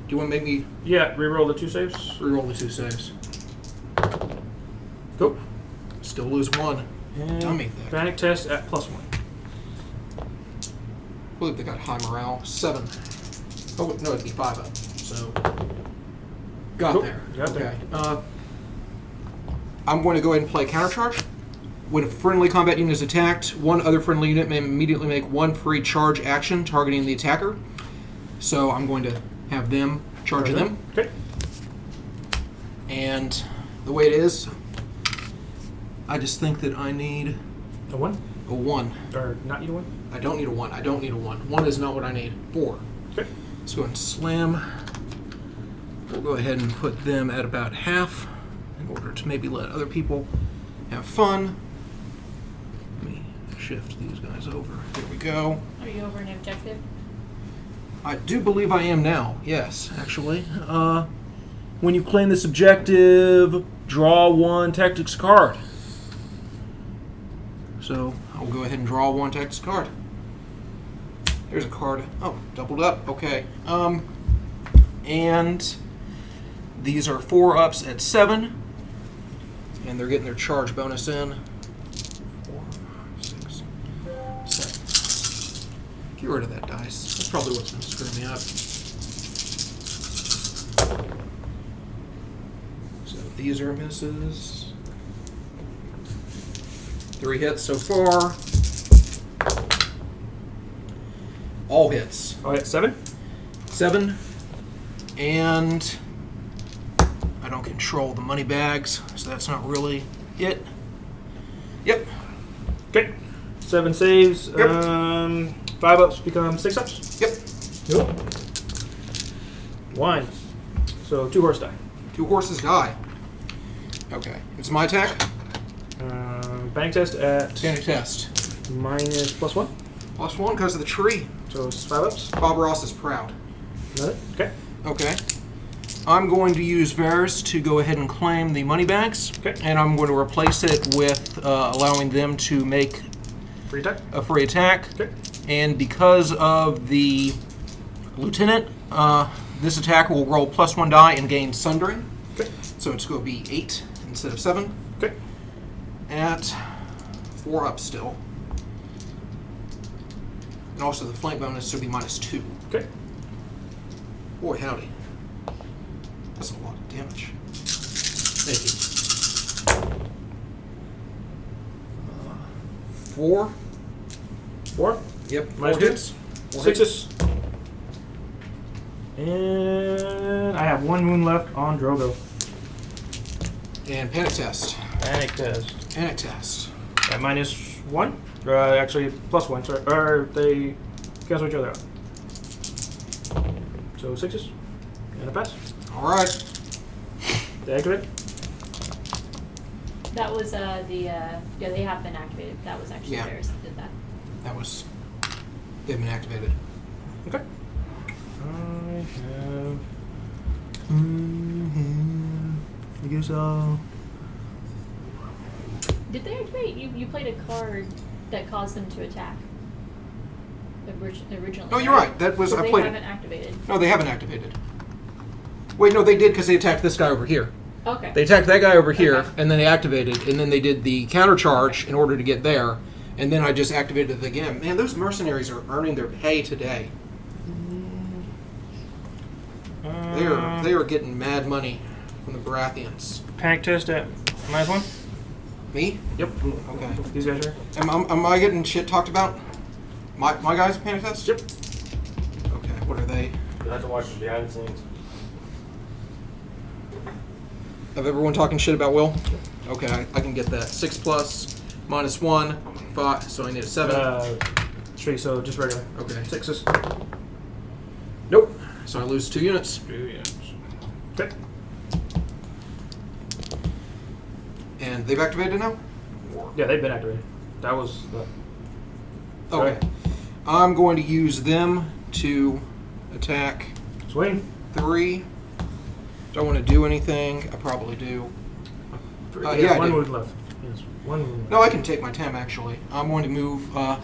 you want to make me Yeah, re-roll the 2 saves. re-roll the 2 saves? Go. Still lose 1. And Dummy thick. panic test at +1. I believe they got high morale. 7. Oh, no, it'd be 5 up. So, got Cool. there. Got okay. there. I'm going to go ahead and play countercharge. When a friendly combat unit is attacked, one other friendly unit may immediately make 1 free charge action targeting the attacker. So I'm going to have them charge them. Okay. And the way it is, I just think that I need A 1? a 1. Or not need a 1? I don't need a 1. I don't need a 1. 1 is not what I need. 4. Okay. Let's go ahead and slam. We'll go ahead and put them at about half in order to maybe let other people have fun. Let me shift these guys over. There we go. Are you over an objective? I do believe I am now. Yes, actually. When you claim this objective, draw 1 tactics card. So I'll go ahead and draw 1 tactics card. There's a card. Oh, doubled up. Okay. And these are 4 ups at 7. And they're getting their charge bonus in. 4, 6, 7. Get rid of that dice. That's probably what's going to screw me up. So these are misses. 3 hits so far. All hits. Oh, yeah, 7? 7. And I don't control the money bags, so that's not really it. Yep. Okay. 7 saves. Yep. 5 ups become 6 ups. Yep. Yep. 1. So 2 horse die. 2 horses die. Okay. It's my attack. Panic test at Panic test. minus +1. +1 because of the tree. So it's 5 ups. Bob Ross is proud. Got it? Okay. Okay. I'm going to use Varys to go ahead and claim the money bags. Okay. And I'm going to replace it with allowing them to make Free attack. a free attack. Okay. And because of the lieutenant, this attacker will roll +1 die and gain sundering. Okay. So it's going to be 8 instead of 7. Okay. At 4 up still. And also the flank bonus should be -2. Okay. Boy, howdy. That's a lot of damage. Thank you. 4. 4. Yep. 4 Minus hits. 4 hits. 6s. And I have 1 wound left on Drogo. And panic test. Panic test. Panic test. At -1. Actually, +1. Sorry. Or they cancel each other out. So 6s. And a pass. All right. They activate. That was yeah, they have been activated. That was actually theirs that did that. They've been activated. Okay. I have. I guess I'll. Did they activate? You played a card that caused them to attack. Originally. No, you're right. That was So I they played haven't it. activated. No, they haven't activated. Wait, no, they did because they attacked this guy over here. Okay. They attacked that guy over here, Okay. and then they activated, and then they did the counter charge in order to get there, and then I just activated it again. Man, those mercenaries are earning their pay today. They are getting mad money from the Baratheons. Panic test at -1. Me? Yep. Okay. These guys are. Am I getting shit talked about? My guys panic test? Yep. Okay. What are they? You have to watch the behind the scenes. Of everyone talking shit about Will? Okay, I can get that. 6+, -1, 5. So I need a 7. 3. So just regular. Okay. 6s. Nope. So I lose 2 units. 2 units. Okay. And they've activated now? Yeah, they've been activated. That was the. Okay. Alright. I'm going to use them to attack Swing. 3. Do I want to do anything? I probably do. Yeah, I one do. wound left. Yes, one wound left. No, I can take my time actually. I'm going to move. I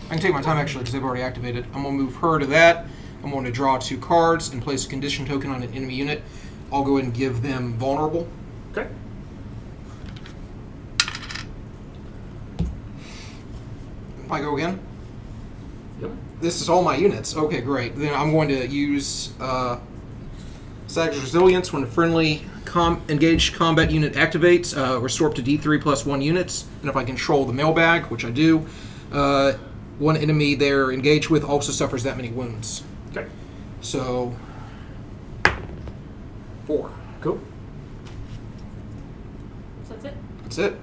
can take my time actually because they've already activated. I'm going to move her to that. I'm going to draw 2 cards and place a condition token on an enemy unit. I'll go ahead and give them vulnerable. Okay. If I go again? Yep. This is all my units. Okay, great. Then I'm going to use Sag's Resilience. When a friendly engaged combat unit activates, restore up to D3 plus 1 units. And if I control the mailbag, which I do, one enemy they're engaged with also suffers that many wounds. Okay. So, 4. Cool. So that's it. That's it.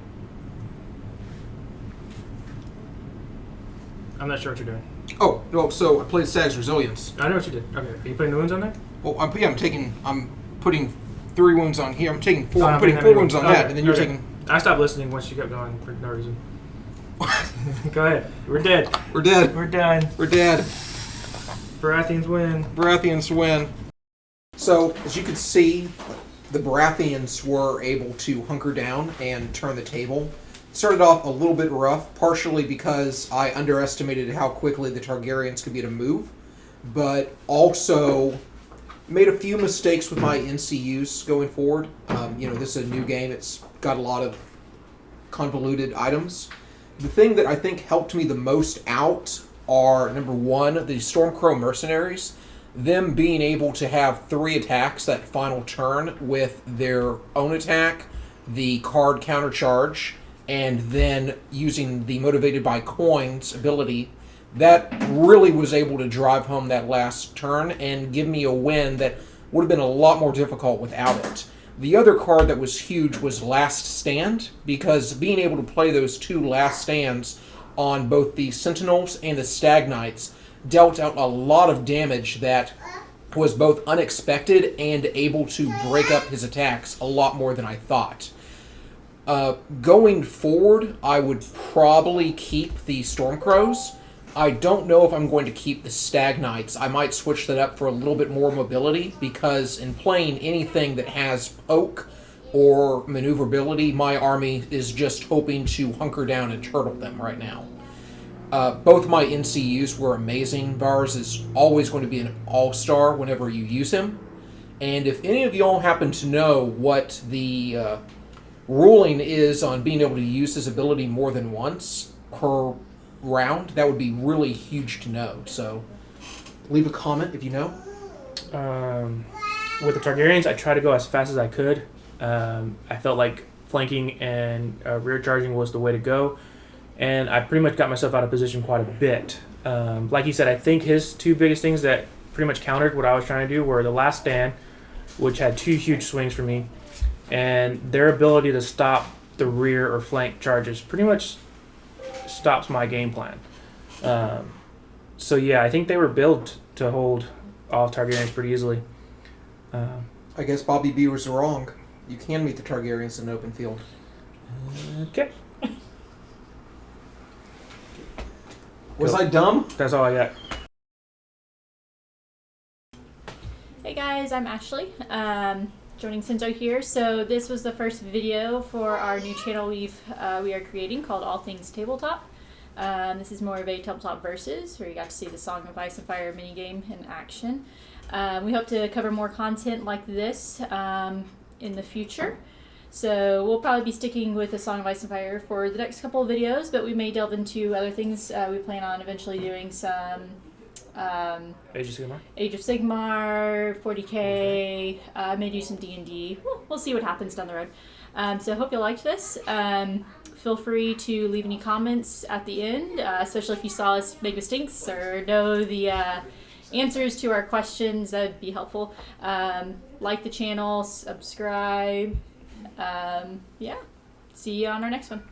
I'm not sure what you're doing. Oh, no, so I played Sag's Resilience. I know what you did. Okay. Are you putting the wounds on there? Well, I'm putting 3 wounds on here. I'm taking 4. Oh, I'm putting that 4 many wounds on Okay, that, and then you're okay. taking... I stopped listening once you kept going for no reason. Go ahead. We're dead. We're dead. We're done. We're dead. Baratheons win. Baratheons win. So, as you can see, the Baratheons were able to hunker down and turn the table. Started off a little bit rough, partially because I underestimated how quickly the Targaryens could be to move, but also made a few mistakes with my NCUs going forward. This is a new game. It's got a lot of convoluted items. The thing that I think helped me the most out are, number 1, the Stormcrow mercenaries. Them being able to have 3 attacks that final turn with their own attack, the card countercharge, and then using the Motivated by Coins ability, that really was able to drive home that last turn and give me a win that would have been a lot more difficult without it. The other card that was huge was Last Stand, because being able to play those 2 Last Stands on both the Sentinels and the Stag Knights dealt out a lot of damage that was both unexpected and able to break up his attacks a lot more than I thought. Going forward, I would probably keep the Stormcrows. I don't know if I'm going to keep the Stag Knights. I might switch that up for a little bit more mobility, because in playing anything that has poke or maneuverability, my army is just hoping to hunker down and turtle them right now. Both my NCUs were amazing. Vars is always going to be an all-star whenever you use him. And if any of y'all happen to know what the ruling is on being able to use his ability more than once per round, that would be really huge to know. So leave a comment if you know. With the Targaryens, I tried to go as fast as I could. I felt like flanking and rear charging was the way to go, and I pretty much got myself out of position quite a bit. Like you said, I think his 2 biggest things that pretty much countered what I was trying to do were the Last Stand, which had 2 huge swings for me, and their ability to stop the rear or flank charges pretty much stops my game plan. So yeah, I think they were built to hold off Targaryens pretty easily. I guess Bobby B was wrong. You can meet the Targaryens in an open field. Okay, Was I dumb? that's all I got. Hey guys, I'm Ashley. Joining Sinzo here. So this was the first video for our new channel we are creating called All Things Tabletop. This is more of a tabletop versus where you got to see the Song of Ice and Fire minigame in action. We hope to cover more content like this in the future. So we'll probably be sticking with the Song of Ice and Fire for the next couple of videos, but we may delve into other things. We plan on eventually doing some Age of Sigmar. Age of Sigmar, 40k, may do some D&D. We'll see what happens down the road. So I hope you liked this. Feel free to leave any comments at the end, especially if you saw us make mistakes or know the answers to our questions. That would be helpful. Like the channel, subscribe. Yeah. See you on our next one.